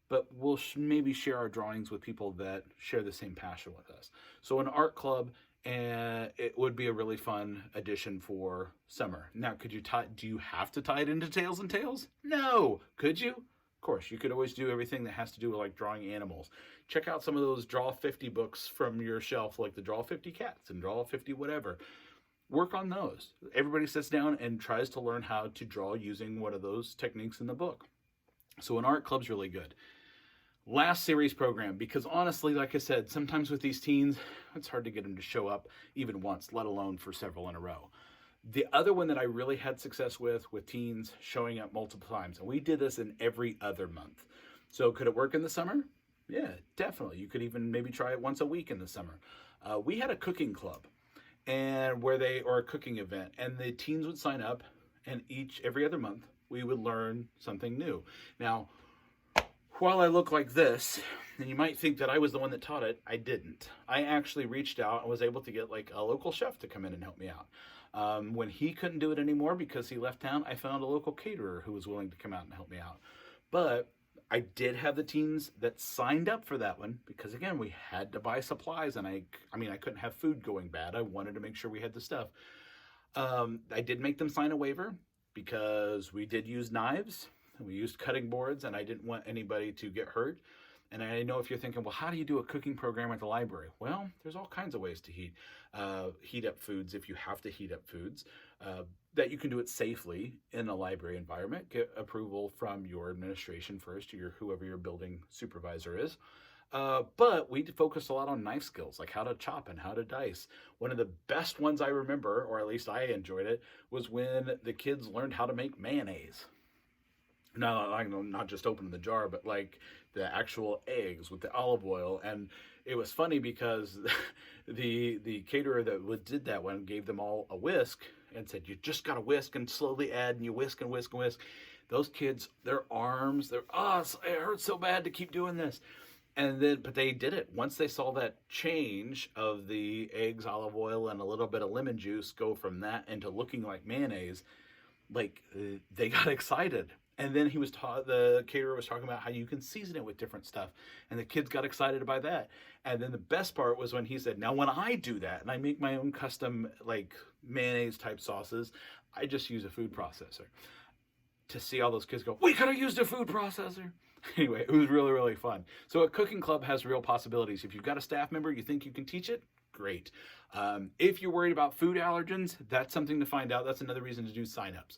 but we'll maybe share our drawings with people that share the same passion with us. So an art club, and it would be a really fun addition for summer. Now, do you have to tie it into Tails and Tales? No. Could you? Of course, you could always do everything that has to do with like drawing animals. Check out some of those Draw 50 books from your shelf, like the Draw 50 Cats and Draw 50 whatever. Work on those. Everybody sits down and tries to learn how to draw using one of those techniques in the book. So an art club's really good. Last series program, because honestly, like I said, sometimes with these teens, it's hard to get them to show up even once, let alone for several in a row. The other one that I really had success with teens showing up multiple times, and we did this in every other month. So could it work in the summer? Yeah, definitely. You could even maybe try it once a week in the summer. we had a cooking club and or a cooking event, and the teens would sign up, and every other month we would learn something new. Now, while I look like this, and you might think that I was the one that taught it, I didn't. I actually reached out and was able to get like a local chef to come in and help me out. When he couldn't do it anymore because he left town, I found a local caterer who was willing to come out and help me out. But I did have the teens that signed up for that one because, again, we had to buy supplies, and I couldn't have food going bad. I wanted to make sure we had the stuff. I did make them sign a waiver because we did use knives and we used cutting boards, and I didn't want anybody to get hurt. And I know if you're thinking, well, how do you do a cooking program at the library? Well, there's all kinds of ways to heat up foods if you have to heat up foods, that you can do it safely in a library environment. Get approval from your administration first, or whoever your building supervisor is. But we focused a lot on knife skills, like how to chop and how to dice. One of the best ones I remember, or at least I enjoyed it, was when the kids learned how to make mayonnaise. No, not just opening the jar, but like the actual eggs with the olive oil. And it was funny because the caterer that did that one gave them all a whisk and said, you just got to whisk and slowly add, and you whisk and whisk and whisk. Those kids, their arms, it hurts so bad to keep doing this. But they did it. Once they saw that change of the eggs, olive oil, and a little bit of lemon juice go from that into looking like mayonnaise, like they got excited. And then the caterer was talking about how you can season it with different stuff. And the kids got excited by that. And then the best part was when he said, now when I do that and I make my own custom like mayonnaise type sauces, I just use a food processor. To see all those kids go, we could have used a food processor. Anyway, it was really, really fun. So a cooking club has real possibilities. If you've got a staff member, you think you can teach it, great. If you're worried about food allergens, that's something to find out. That's another reason to do signups.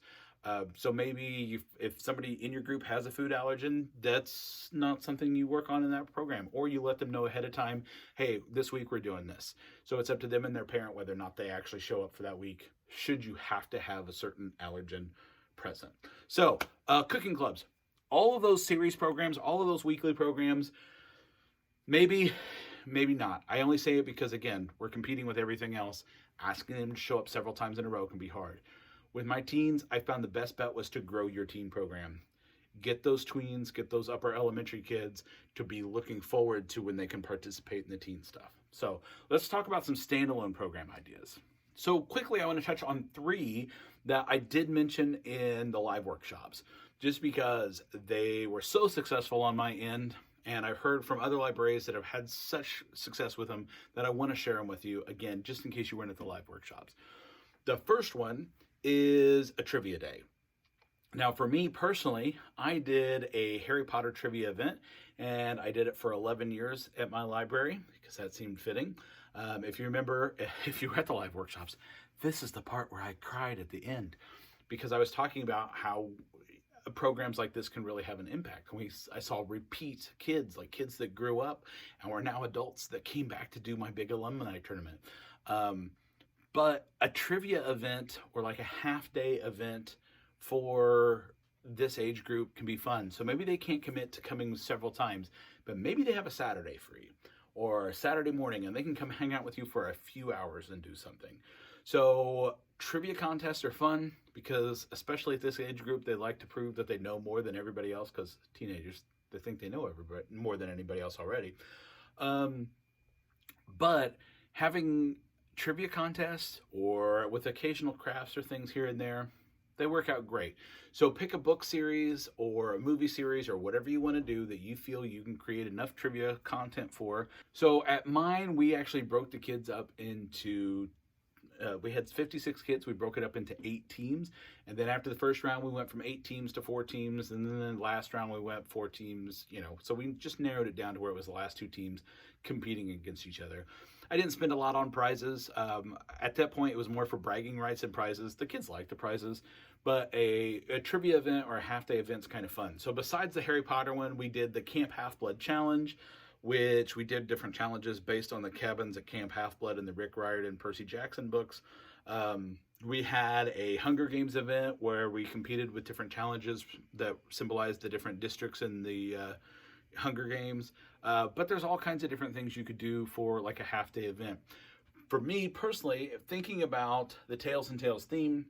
So maybe if somebody in your group has a food allergen, that's not something you work on in that program, or you let them know ahead of time, hey, this week we're doing this. So it's up to them and their parent whether or not they actually show up for that week, should you have to have a certain allergen present. So cooking clubs, all of those series programs, all of those weekly programs, maybe not. I only say it because, again, we're competing with everything else. Asking them to show up several times in a row can be hard. With my teens, I found the best bet was to grow your teen program. Get those tweens, get those upper elementary kids to be looking forward to when they can participate in the teen stuff. So let's talk about some standalone program ideas. So quickly, I want to touch on 3 that I did mention in the live workshops, just because they were so successful on my end. And I've heard from other librarians that have had such success with them that I want to share them with you, again, just in case you weren't at the live workshops. The first one is a trivia day. Now, for me personally, I did a Harry Potter trivia event, and I did it for 11 years at my library because that seemed fitting. If you remember, if you were at the live workshops, this is the part where I cried at the end because I was talking about how programs like this can really have an impact. I saw repeat kids, like kids that grew up and were now adults that came back to do my big alumni tournament. But a trivia event or like a half-day event for this age group can be fun. So maybe they can't commit to coming several times, but maybe they have a Saturday free or a Saturday morning and they can come hang out with you for a few hours and do something. So trivia contests are fun because, especially at this age group, they like to prove that they know more than everybody else because teenagers, they think they know everybody more than anybody else already. But having trivia contests or with occasional crafts or things here and there, they work out great. So pick a book series or a movie series or whatever you want to do that you feel you can create enough trivia content for. So at mine, we actually broke the kids up into we had 56 kids. We broke it up into 8 teams. And then after the first round, we went from 8 teams to 4 teams. And then the last round, we went 4 teams, So we just narrowed it down to where it was the last 2 teams competing against each other. I didn't spend a lot on prizes. At that point, it was more for bragging rights and prizes. The kids liked the prizes. But a trivia event or a half-day event is kind of fun. So besides the Harry Potter one, we did the Camp Half-Blood Challenge, which we did different challenges based on the cabins at Camp Half-Blood and the Rick Riordan, Percy Jackson books. We had a Hunger Games event where we competed with different challenges that symbolized the different districts in the Hunger Games, but there's all kinds of different things you could do for like a half-day event. For me personally, thinking about the Tails and Tales theme,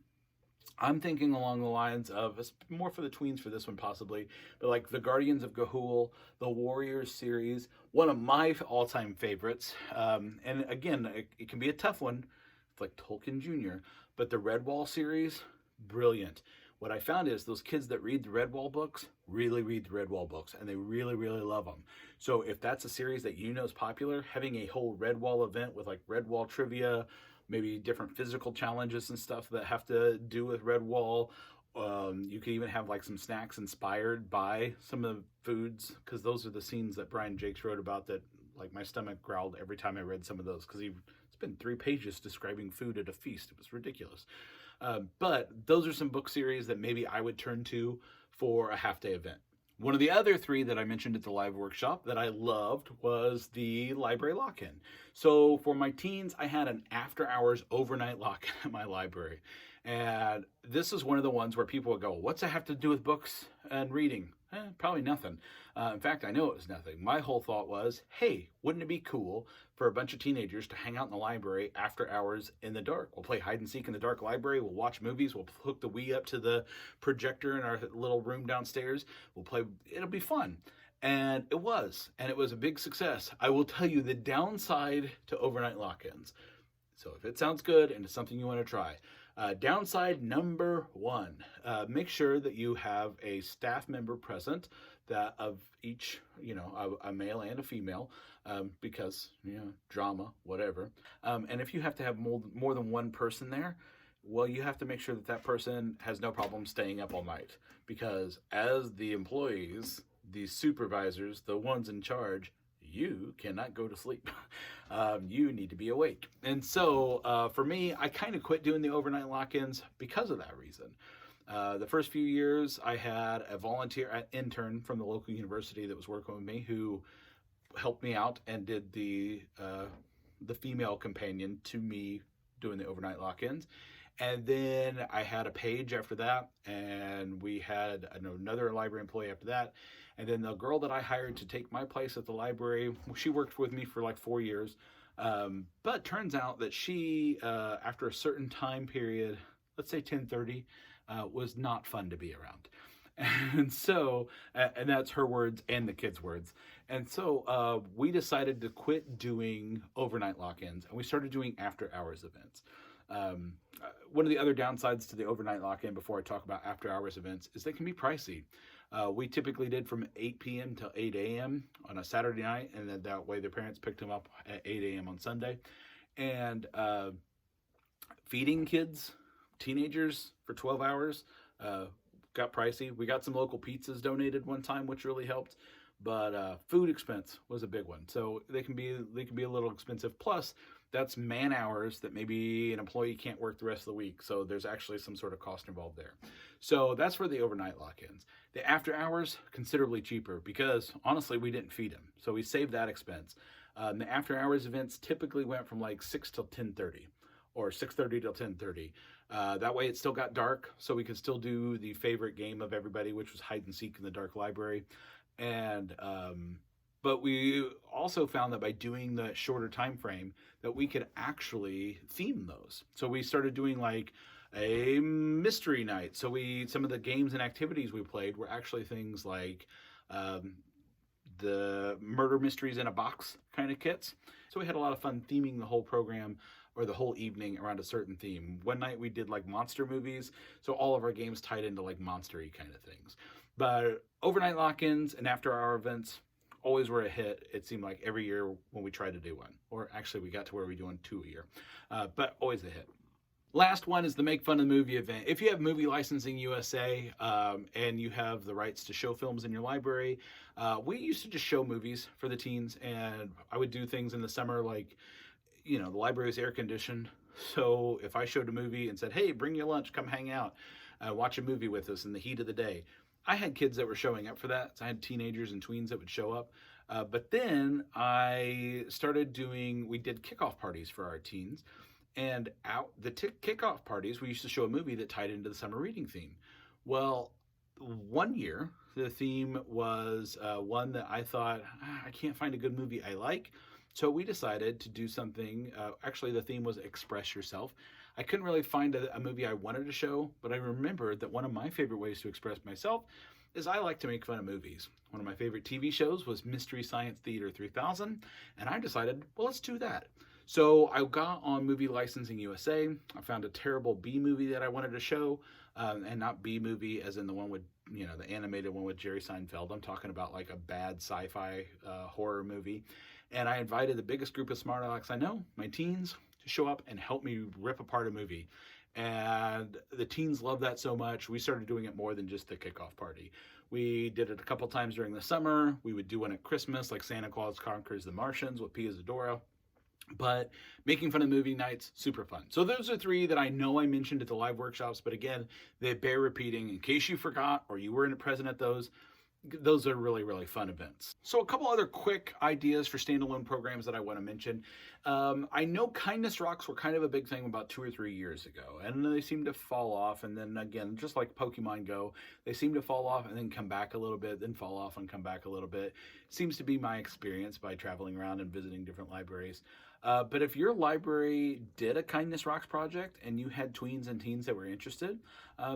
I'm thinking along the lines of, it's more for the tweens for this one possibly, but like the Guardians of Ga'Hoole, the Warriors series, one of my all-time favorites. And again, it can be a tough one. It's like Tolkien Jr., but the Redwall series, brilliant. What I found is those kids that read the Redwall books really read the Redwall books, and they really, really love them. So if that's a series that you know is popular, having a whole Redwall event with like Redwall trivia, maybe different physical challenges and stuff that have to do with Redwall. You could even have like some snacks inspired by some of the foods, because those are the scenes that Brian Jakes wrote about that like my stomach growled every time I read some of those, because he spent 3 pages describing food at a feast. It was ridiculous. But those are some book series that maybe I would turn to for a half-day event. One of the other 3 that I mentioned at the live workshop that I loved was the library lock-in. So for my teens, I had an after-hours overnight lock-in at my library. And this is one of the ones where people would go, what's that have to do with books and reading? Probably nothing. In fact, I know it was nothing. My whole thought was, hey, wouldn't it be cool for a bunch of teenagers to hang out in the library after hours in the dark? We'll play hide and seek in the dark library. We'll watch movies. We'll hook the Wii up to the projector in our little room downstairs. We'll play. It'll be fun. And it was. And it was a big success. I will tell you the downside to overnight lock-ins. So if it sounds good and it's something you want to try, downside number 1, make sure that you have a staff member present that of each, a male and a female, because, drama, whatever. And if you have to have more than one person there, well, you have to make sure that that person has no problem staying up all night, because as the employees, the supervisors, the ones in charge, you cannot go to sleep. You need to be awake. And so for me, I kind of quit doing the overnight lock-ins because of that reason. The first few years, I had a volunteer intern from the local university that was working with me who helped me out and did the female companion to me doing the overnight lock-ins. And then I had a page after that, and we had another library employee after that. And then the girl that I hired to take my place at the library, she worked with me for like 4 years. But turns out that she, after a certain time period, let's say 10:30, was not fun to be around. And so, and that's her words and the kids' words. And so we decided to quit doing overnight lock-ins, and we started doing after-hours events. One of the other downsides to the overnight lock-in, before I talk about after-hours events, is they can be pricey. We typically did from 8 p.m. till 8 a.m. on a Saturday night, and then that way their parents picked them up at 8 a.m. on Sunday. And feeding kids, teenagers, for 12 hours got pricey. We got some local pizzas donated one time, which really helped. But food expense was a big one. So they can be a little expensive. Plus, that's man hours that maybe an employee can't work the rest of the week. So there's actually some sort of cost involved there. So that's for the overnight lock-ins. The after hours, considerably cheaper, because honestly, we didn't feed them. So we saved that expense. The after hours events typically went from like 6 till 10:30 or 6:30 till 10:30. That way it still got dark, so we could still do the favorite game of everybody, which was hide and seek in the dark library. And but we also found that by doing the shorter time frame, that we could actually theme those. So we started doing like a mystery night. So some of the games and activities we played were actually things like the murder mysteries in a box kind of kits. So we had a lot of fun theming the whole program or the whole evening around a certain theme. One night we did like monster movies, so all of our games tied into like monster-y kind of things. But overnight lock-ins and after-hour events always were a hit. It seemed like every year when we tried to do one. Or actually, we got to where we're doing 2 a year. But always a hit. Last one is the Make Fun of the Movie event. If you have Movie Licensing USA and you have the rights to show films in your library, we used to just show movies for the teens. And I would do things in the summer like, the library is air conditioned. So if I showed a movie and said, hey, bring your lunch, come hang out, watch a movie with us in the heat of the day. I had kids that were showing up for that. So I had teenagers and tweens that would show up. But then I started we did kickoff parties for our teens. And out the kickoff parties, we used to show a movie that tied into the summer reading theme. Well, one year, the theme was one that I thought, I can't find a good movie I like. So we decided to do something. Actually, the theme was Express Yourself. I couldn't really find a movie I wanted to show, but I remembered that one of my favorite ways to express myself is I like to make fun of movies. One of my favorite TV shows was Mystery Science Theater 3000, and I decided, well, let's do that. So I got on Movie Licensing USA. I found a terrible B movie that I wanted to show, and not B movie as in the one with, the animated one with Jerry Seinfeld. I'm talking about like a bad sci-fi horror movie. And I invited the biggest group of smart alecks I know, my teens, to show up and help me rip apart a movie. And the teens loved that so much, we started doing it more than just the kickoff party. We did it a couple times during the summer. We would do one at Christmas, like Santa Claus Conquers the Martians with Pia Zadora. But making fun of movie nights, super fun. So those are three that I know I mentioned at the live workshops, but again, they bear repeating in case you forgot or you weren't present at those. Those are really, really fun events. So a couple other quick ideas for standalone programs that I want to mention. I know Kindness Rocks were kind of a big thing about 2 or 3 years ago, and they seem to fall off. And then again, just like Pokemon Go, they seem to fall off and then come back a little bit, then fall off and come back a little bit. Seems to be my experience by traveling around and visiting different libraries. But if your library did a Kindness Rocks project and you had tweens and teens that were interested,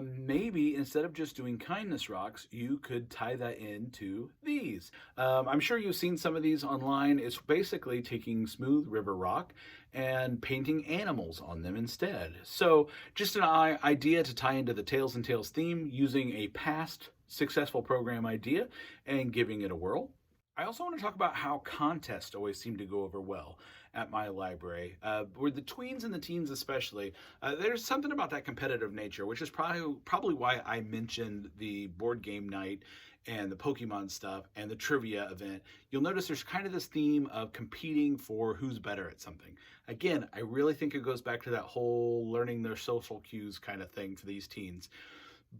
maybe instead of just doing Kindness Rocks, you could tie that into these. I'm sure you've seen some of these online. It's basically taking smooth river rock and painting animals on them instead. So just an idea to tie into the Tails and Tales theme using a past successful program idea and giving it a whirl. I also want to talk about how contests always seem to go over well at my library. With the tweens and the teens especially, there's something about that competitive nature, which is probably why I mentioned the board game night and the Pokemon stuff and the trivia event. You'll notice there's kind of this theme of competing for who's better at something. Again, I really think it goes back to that whole learning their social cues kind of thing for these teens.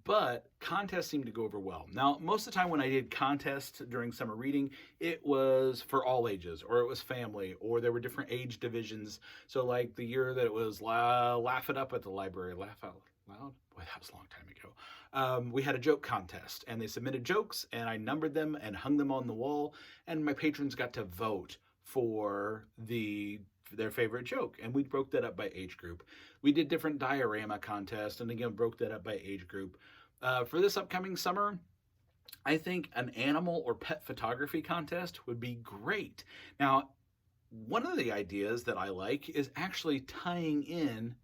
But contests seem to go over well. Now, most of the time when I did contests during summer reading, it was for all ages, or it was family, or there were different age divisions. So like the year that it was Laugh It Up at the library, Laugh Out Loud? Boy, that was a long time ago. We had a joke contest, and they submitted jokes, and I numbered them and hung them on the wall, and my patrons got to vote for their favorite joke, and we broke that up by age group. We did different diorama contests, and again broke that up by age group. For this upcoming summer, I think an animal or pet photography contest would be great. Now, one of the ideas that I like is actually tying in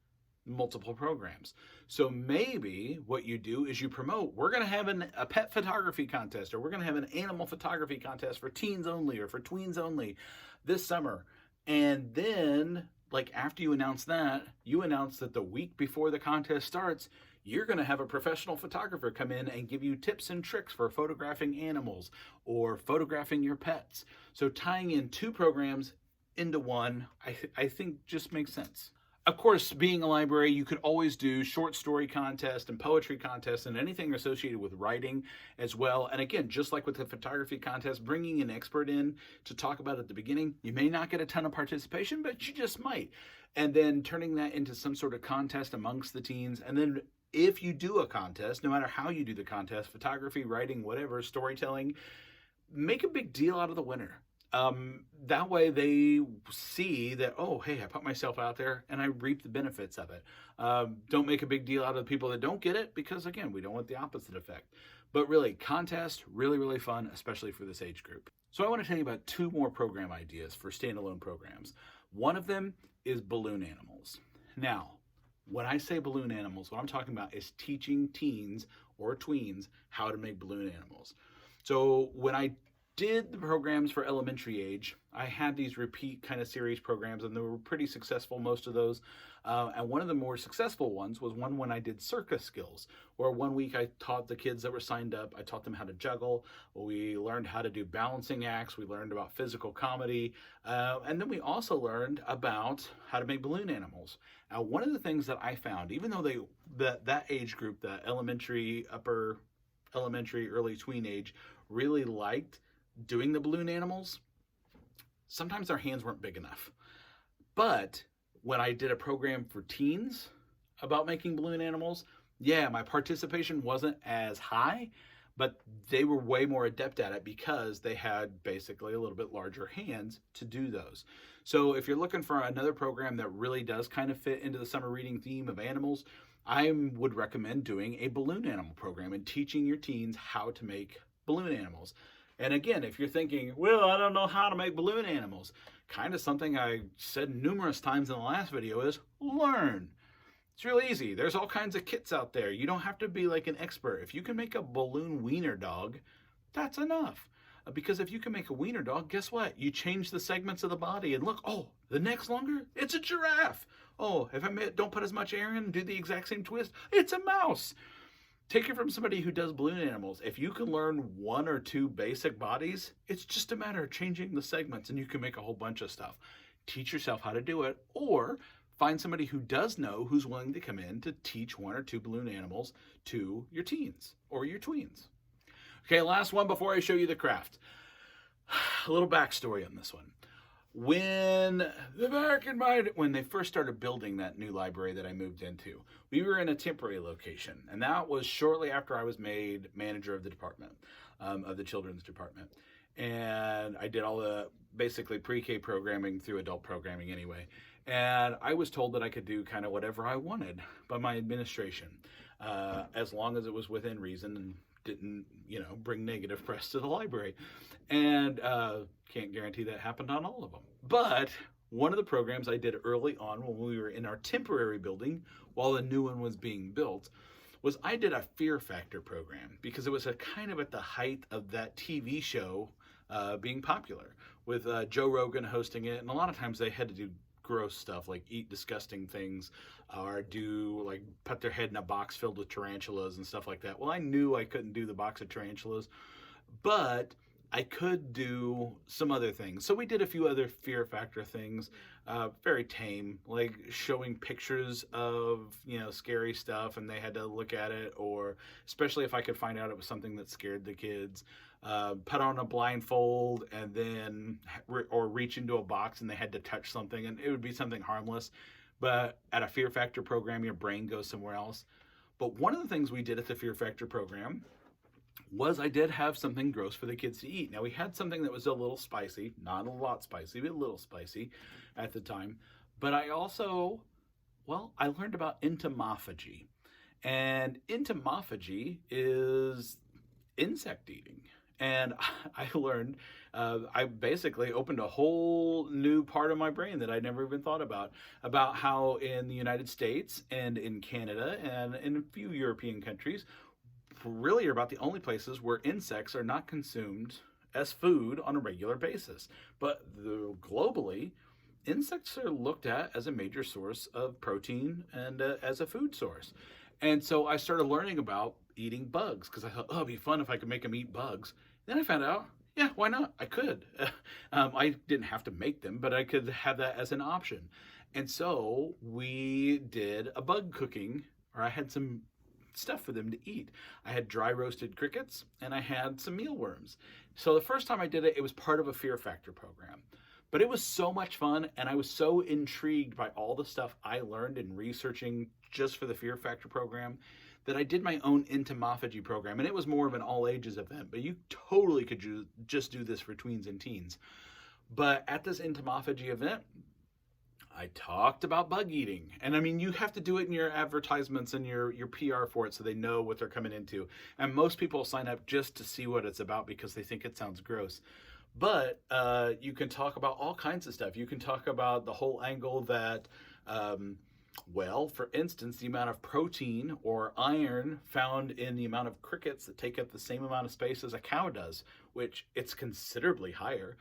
multiple programs. So maybe what you do is you promote, we're going to have a pet photography contest, or we're going to have an animal photography contest for teens only or for tweens only this summer. And then, like after you announce that, you announce that the week before the contest starts, you're going to have a professional photographer come in and give you tips and tricks for photographing animals or photographing your pets. So tying in two programs into one, I think just makes sense. Of course, being a library, you could always do short story contests and poetry contests and anything associated with writing as well. And again, just like with the photography contest, bringing an expert in to talk about it at the beginning, you may not get a ton of participation, but you just might. And then turning that into some sort of contest amongst the teens. And then if you do a contest, no matter how you do the contest, photography, writing, whatever, storytelling, make a big deal out of the winner. That way they see that, oh, hey, I put myself out there and I reap the benefits of it. Don't make a big deal out of the people that don't get it because, again, we don't want the opposite effect. But really, contest, really, really fun, especially for this age group. So I want to tell you about two more program ideas for standalone programs. One of them is balloon animals. Now, when I say balloon animals, what I'm talking about is teaching teens or tweens how to make balloon animals. So when I did the programs for elementary age, I had these repeat kind of series programs, and they were pretty successful, most of those. And one of the more successful ones was one when I did circus skills, where 1 week I taught the kids that were signed up, I taught them how to juggle. We learned how to do balancing acts. We learned about physical comedy. And then we also learned about how to make balloon animals. Now, one of the things that I found, even though that age group, the elementary, upper elementary, early tween age, really liked doing the balloon animals, sometimes their hands weren't big enough. But when I did a program for teens about making balloon animals, yeah, my participation wasn't as high, but they were way more adept at it because they had basically a little bit larger hands to do those. So if you're looking for another program that really does kind of fit into the summer reading theme of animals, I would recommend doing a balloon animal program and teaching your teens how to make balloon animals. And again, if you're thinking, well, I don't know how to make balloon animals, kind of something I said numerous times in the last video is learn. It's real easy. There's all kinds of kits out there. You don't have to be like an expert. If you can make a balloon wiener dog, that's enough. Because if you can make a wiener dog, guess what? You change the segments of the body and look, oh, the neck's longer? It's a giraffe. Oh, if I don't put as much air in and do the exact same twist, it's a mouse. Take it from somebody who does balloon animals. If you can learn 1 or 2 basic bodies, it's just a matter of changing the segments and you can make a whole bunch of stuff. Teach yourself how to do it, or find somebody who does know, who's willing to come in to teach 1 or 2 balloon animals to your teens or your tweens. Okay, last one before I show you the craft. A little backstory on this one. When they first started building that new library that I moved into, we were in a temporary location, and that was shortly after I was made manager of the department, of the children's department. And I did all the basically pre-K programming through adult programming anyway. And I was told that I could do kind of whatever I wanted by my administration, as long as it was within reason and didn't, bring negative press to the library. And can't guarantee that happened on all of them. But one of the programs I did early on when we were in our temporary building while the new one was being built was I did a Fear Factor program, because it was a kind of at the height of that TV show being popular, with Joe Rogan hosting it. And a lot of times they had to do gross stuff like eat disgusting things, or put their head in a box filled with tarantulas and stuff like that. Well, I knew I couldn't do the box of tarantulas, but I could do some other things. So we did a few other Fear Factor things, very tame, like showing pictures of, scary stuff and they had to look at it, or especially if I could find out it was something that scared the kids, put on a blindfold and then, or reach into a box and they had to touch something, and it would be something harmless. But at a Fear Factor program, your brain goes somewhere else. But one of the things we did at the Fear Factor program was I did have something gross for the kids to eat. Now, we had something that was a little spicy, not a lot spicy, but a little spicy at the time. But I also, I learned about entomophagy. And entomophagy is insect eating. And I learned, I basically opened a whole new part of my brain that I never even thought about how in the United States and in Canada and in a few European countries, really are about the only places where insects are not consumed as food on a regular basis. But globally, insects are looked at as a major source of protein and as a food source. And so I started learning about eating bugs, because I thought, it'd be fun if I could make them eat bugs. Then I found out, yeah, why not? I could. I didn't have to make them, but I could have that as an option. And so we did a bug cooking, or I had some stuff for them to eat. I had dry roasted crickets and I had some mealworms. So the first time I did it, it was part of a Fear Factor program. But it was so much fun, and I was so intrigued by all the stuff I learned in researching just for the Fear Factor program that I did my own entomophagy program. And it was more of an all ages event, but you totally could just do this for tweens and teens. But at this entomophagy event, I talked about bug eating. And I mean, you have to do it in your advertisements and your PR for it so they know what they're coming into. And most people sign up just to see what it's about because they think it sounds gross. But you can talk about all kinds of stuff. You can talk about the whole angle that, for instance, the amount of protein or iron found in the amount of crickets that take up the same amount of space as a cow does, which it's considerably higher.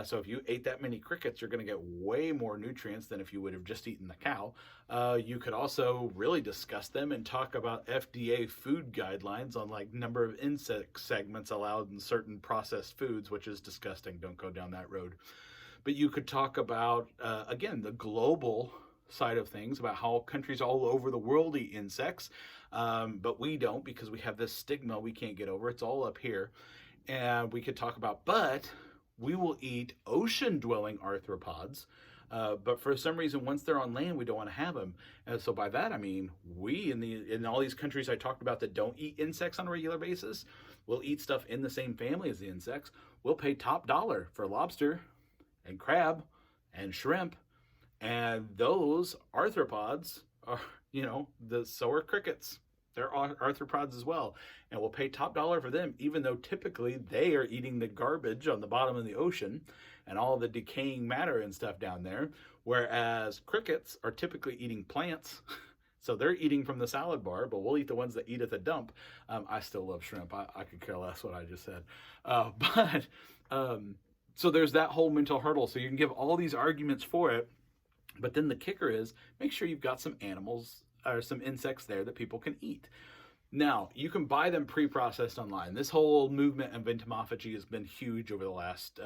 So if you ate that many crickets, you're going to get way more nutrients than if you would have just eaten the cow. You could also really discuss them and talk about FDA food guidelines on number of insect segments allowed in certain processed foods, which is disgusting. Don't go down that road. But you could talk about, again, the global side of things, about how countries all over the world eat insects, but we don't, because we have this stigma we can't get over. It's all up here. And we could talk about, but we will eat ocean-dwelling arthropods, But for some reason, once they're on land, we don't want to have them. And so by that, I mean, we in all these countries I talked about that don't eat insects on a regular basis, will eat stuff in the same family as the insects. We'll pay top dollar for lobster and crab and shrimp. And those arthropods are, so are crickets. They're arthropods as well. And we'll pay top dollar for them, even though typically they are eating the garbage on the bottom of the ocean and all the decaying matter and stuff down there. Whereas crickets are typically eating plants. So they're eating from the salad bar, but we'll eat the ones that eat at the dump. I still love shrimp. I could care less what I just said. So there's that whole mental hurdle. So you can give all these arguments for it. But then the kicker is, make sure you've got some animals or some insects there that people can eat. Now, you can buy them pre-processed online. This whole movement of entomophagy has been huge over the last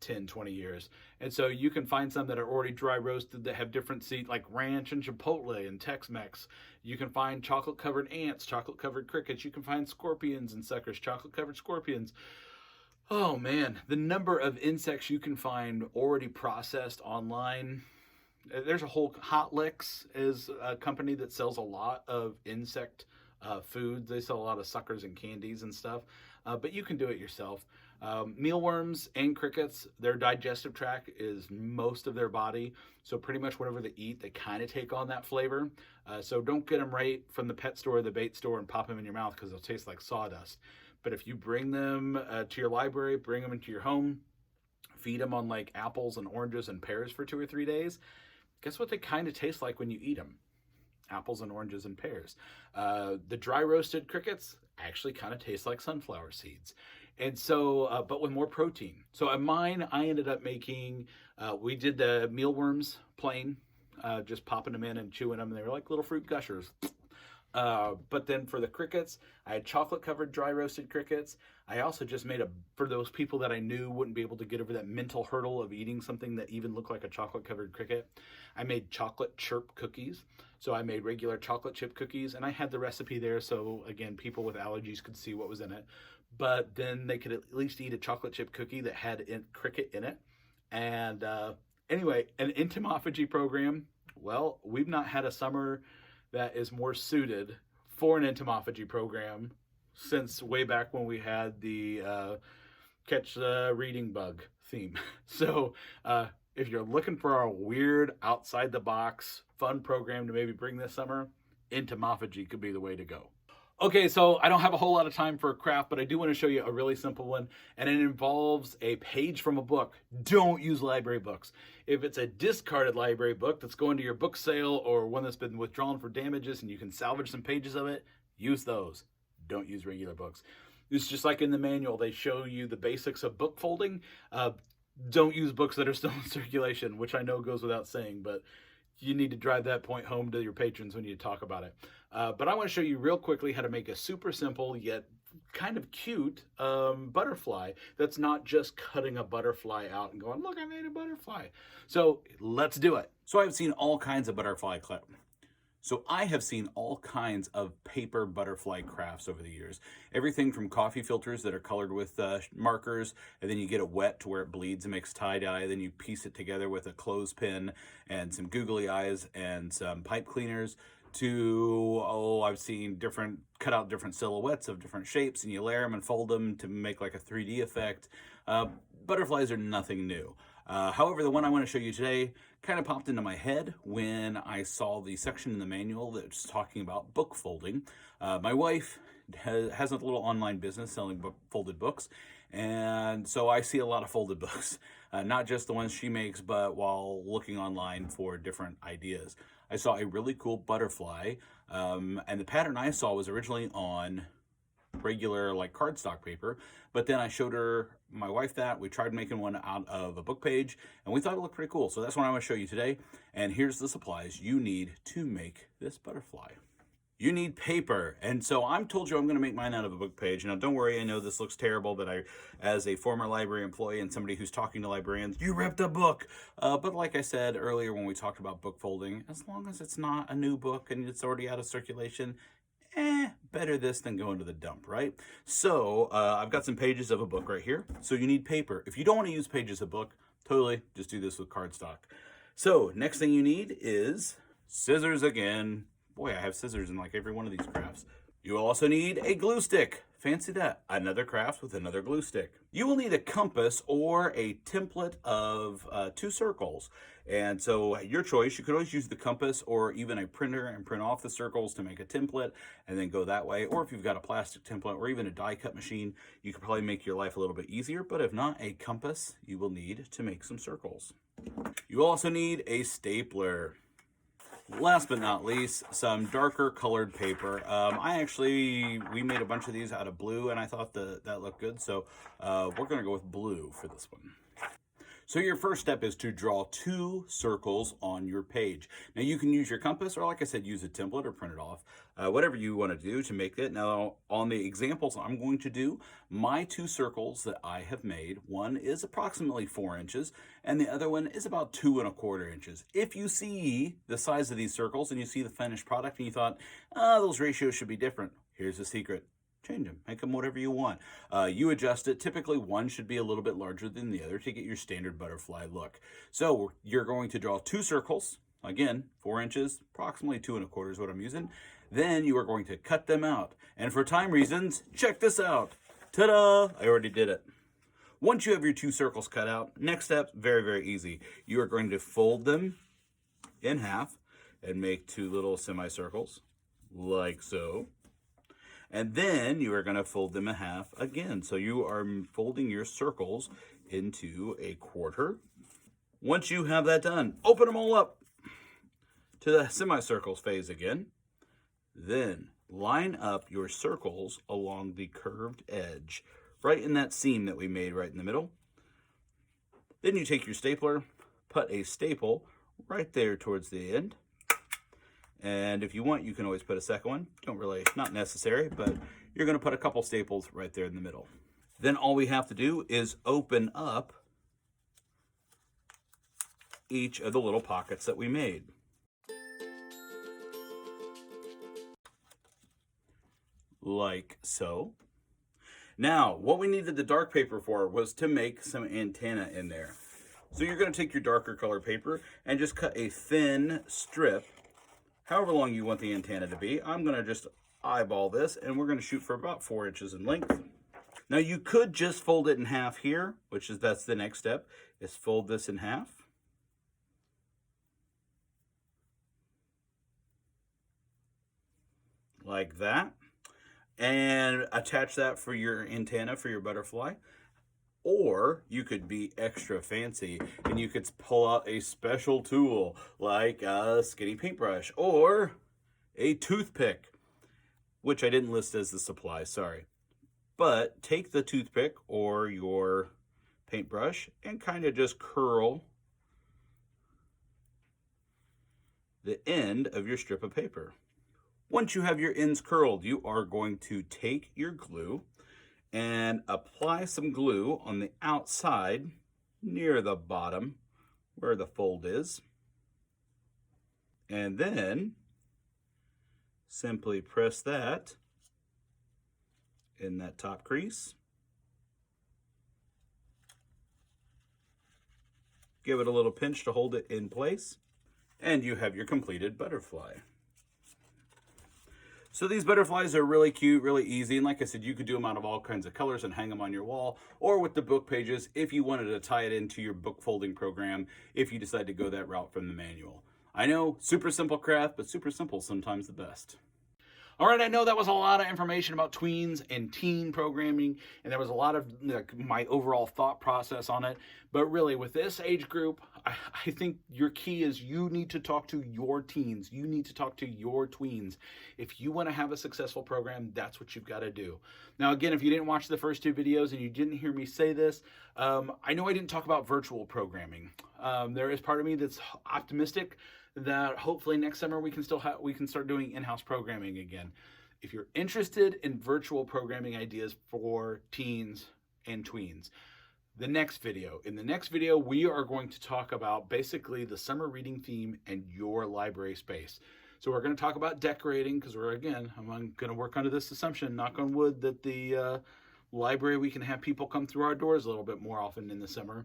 10, 20 years. And so you can find some that are already dry roasted that have different seeds, like ranch and chipotle and Tex-Mex. You can find chocolate-covered ants, chocolate-covered crickets. You can find scorpions and suckers, chocolate-covered scorpions. Oh man, the number of insects you can find already processed online. There's a whole Hot Licks is a company that sells a lot of insect foods. They sell a lot of suckers and candies and stuff, but you can do it yourself. Mealworms and crickets, their digestive tract is most of their body, so pretty much whatever they eat, they kind of take on that flavor. So don't get them right from the pet store or the bait store and pop them in your mouth because they'll taste like sawdust. But if you bring them to your library, bring them into your home, feed them on like apples and oranges and pears for 2 or 3 days, guess what they kind of taste like when you eat them? Apples and oranges and pears. The dry roasted crickets actually kind of taste like sunflower seeds. And so, but with more protein. So at mine, I ended up making, we did the mealworms plain, just popping them in and chewing them. They were like little fruit gushers. But then for the crickets, I had chocolate covered dry roasted crickets. I also just made for those people that I knew wouldn't be able to get over that mental hurdle of eating something that even looked like a chocolate covered cricket, I made chocolate chirp cookies. So I made regular chocolate chip cookies and I had the recipe there. So again, people with allergies could see what was in it, but then they could at least eat a chocolate chip cookie that had cricket in it. And anyway, an entomophagy program. Well, we've not had a summer that is more suited for an entomophagy program since way back when we had the catch the reading bug theme. So if you're looking for a weird, outside the box, fun program to maybe bring this summer, entomophagy could be the way to go. Okay, so I don't have a whole lot of time for a craft, but I do want to show you a really simple one, and it involves a page from a book. Don't use library books. If it's a discarded library book that's going to your book sale or one that's been withdrawn for damages and you can salvage some pages of it, use those. Don't use regular books. It's just like in the manual, they show you the basics of book folding. Don't use books that are still in circulation, which I know goes without saying, but you need to drive that point home to your patrons when you talk about it. But I want to show you real quickly how to make a super simple yet kind of cute butterfly that's not just cutting a butterfly out and going, look, I made a butterfly. So let's do it. So I have seen all kinds of paper butterfly crafts over the years. Everything from coffee filters that are colored with markers, and then you get it wet to where it bleeds and makes tie-dye, then you piece it together with a clothespin and some googly eyes and some pipe cleaners, to, I've seen cut out different silhouettes of different shapes, and you layer them and fold them to make like a 3D effect. Butterflies are nothing new. However, the one I want to show you today kind of popped into my head when I saw the section in the manual that's talking about book folding. My wife has a little online business selling folded books, and so I see a lot of folded books, not just the ones she makes, but while looking online for different ideas. I saw a really cool butterfly, and the pattern I saw was originally on regular like cardstock paper, but then I showed my wife that. We tried making one out of a book page, and we thought it looked pretty cool. So that's what I'm going to show you today, and here's the supplies you need to make this butterfly. You need paper, and so I'm told you I'm going to make mine out of a book page. Now, don't worry, I know this looks terrible, but as a former library employee and somebody who's talking to librarians, you ripped a book. But like I said earlier when we talked about book folding, as long as it's not a new book and it's already out of circulation, better this than going to the dump, right? So I've got some pages of a book right here. So you need paper. If you don't want to use pages of book, totally just do this with cardstock. So next thing you need is scissors again. Boy, I have scissors in like every one of these crafts. You will also need a glue stick. Fancy that. Another craft with another glue stick. You will need a compass or a template of 2 circles. And so your choice, you could always use the compass or even a printer and print off the circles to make a template and then go that way. Or if you've got a plastic template or even a die cut machine, you could probably make your life a little bit easier. But if not, a compass you will need to make some circles. You also need a stapler. Last but not least, some darker colored paper. We made a bunch of these out of blue, and I thought that looked good, so we're going to go with blue for this one. So your first step is to draw 2 circles on your page. Now you can use your compass, or like I said, use a template or print it off. Whatever you want to do to make it. Now on the examples I'm going to do, my 2 circles that I have made, one is approximately 4 inches and the other one is about 2¼ inches. If you see the size of these circles and you see the finished product and you thought, those ratios should be different, here's the secret. Change them, make them whatever you want. You adjust it. Typically one should be a little bit larger than the other to get your standard butterfly look. So you're going to draw 2 circles, again, 4 inches, approximately 2¼ is what I'm using. Then you are going to cut them out. And for time reasons, check this out. Ta-da! I already did it. Once you have your 2 circles cut out, next step, very, very easy. You are going to fold them in half and make 2 little semicircles, like so. And then you are going to fold them in half again. So you are folding your circles into a quarter. Once you have that done, open them all up to the semicircles phase again. Then line up your circles along the curved edge, right in that seam that we made right in the middle. Then you take your stapler, put a staple right there towards the end. And if you want, you can always put a second one. Not necessary, but you're going to put a couple staples right there in the middle. Then all we have to do is open up each of the little pockets that we made. Like so. Now, what we needed the dark paper for was to make some antenna in there. So you're going to take your darker color paper and just cut a thin strip, however long you want the antenna to be. I'm going to just eyeball this, and we're going to shoot for about 4 inches in length. Now you could just fold it in half here, that's the next step, is fold this in half. Like that. And attach that for your antenna for your butterfly. Or you could be extra fancy and you could pull out a special tool like a skinny paintbrush or a toothpick, which I didn't list as the supply, sorry. But take the toothpick or your paintbrush and kind of just curl the end of your strip of paper. Once you have your ends curled, you are going to take your glue and apply some glue on the outside near the bottom where the fold is. And then simply press that in that top crease. Give it a little pinch to hold it in place, and you have your completed butterfly. So these butterflies are really cute, really easy, and like I said, you could do them out of all kinds of colors and hang them on your wall, or with the book pages if you wanted to tie it into your book folding program if you decide to go that route from the manual. I know, super simple craft, but super simple sometimes the best. All right, I know that was a lot of information about tweens and teen programming, and there was a lot of my overall thought process on it. But really, with this age group, I think your key is you need to talk to your teens. You need to talk to your tweens. If you want to have a successful program, that's what you've got to do. Now, again, if you didn't watch the first 2 videos and you didn't hear me say this, I know I didn't talk about virtual programming. There is part of me that's optimistic that hopefully next summer we can start doing in-house programming again. If you're interested in virtual programming ideas for teens and tweens, in the next video, we are going to talk about basically the summer reading theme and your library space. So we're going to talk about decorating because I'm going to work under this assumption, knock on wood, that the library, we can have people come through our doors a little bit more often in the summer.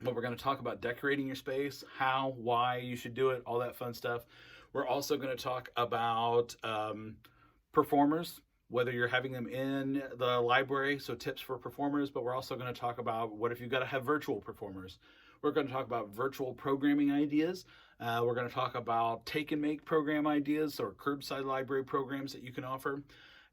But we're going to talk about decorating your space, how, why you should do it, all that fun stuff. We're also going to talk about performers, whether you're having them in the library, so tips for performers, but we're also going to talk about what if you've got to have virtual performers. We're going to talk about virtual programming ideas. We're going to talk about take and make program ideas or curbside library programs that you can offer.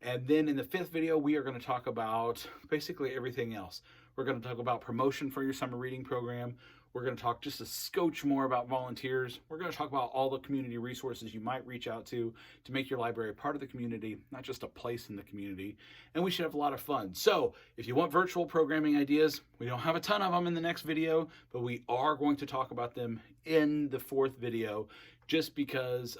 And then in the 5th video, we are going to talk about basically everything else. We're going to talk about promotion for your summer reading program. We're going to talk just a scotch more about volunteers. We're going to talk about all the community resources you might reach out to make your library a part of the community, not just a place in the community. And we should have a lot of fun. So if you want virtual programming ideas, we don't have a ton of them in the next video, but we are going to talk about them in the 4th video, just because,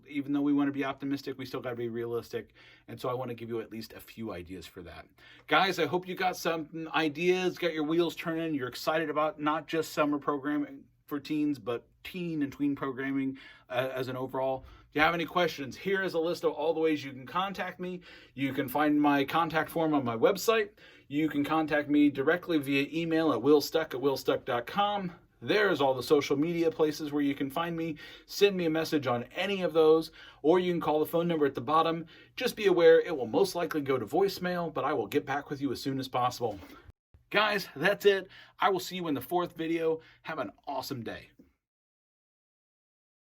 even though we want to be optimistic, we still got to be realistic. And so I want to give you at least a few ideas for that. Guys, I hope you got some ideas, got your wheels turning. You're excited about not just summer programming for teens, but teen and tween programming as an overall. If you have any questions, here is a list of all the ways you can contact me. You can find my contact form on my website. You can contact me directly via email at willstuck@willstuck.com. There's all the social media places where you can find me. Send me a message on any of those, or you can call the phone number at the bottom. Just be aware it will most likely go to voicemail, but I will get back with you as soon as possible. Guys, that's it. I will see you in the 4th video. Have an awesome day.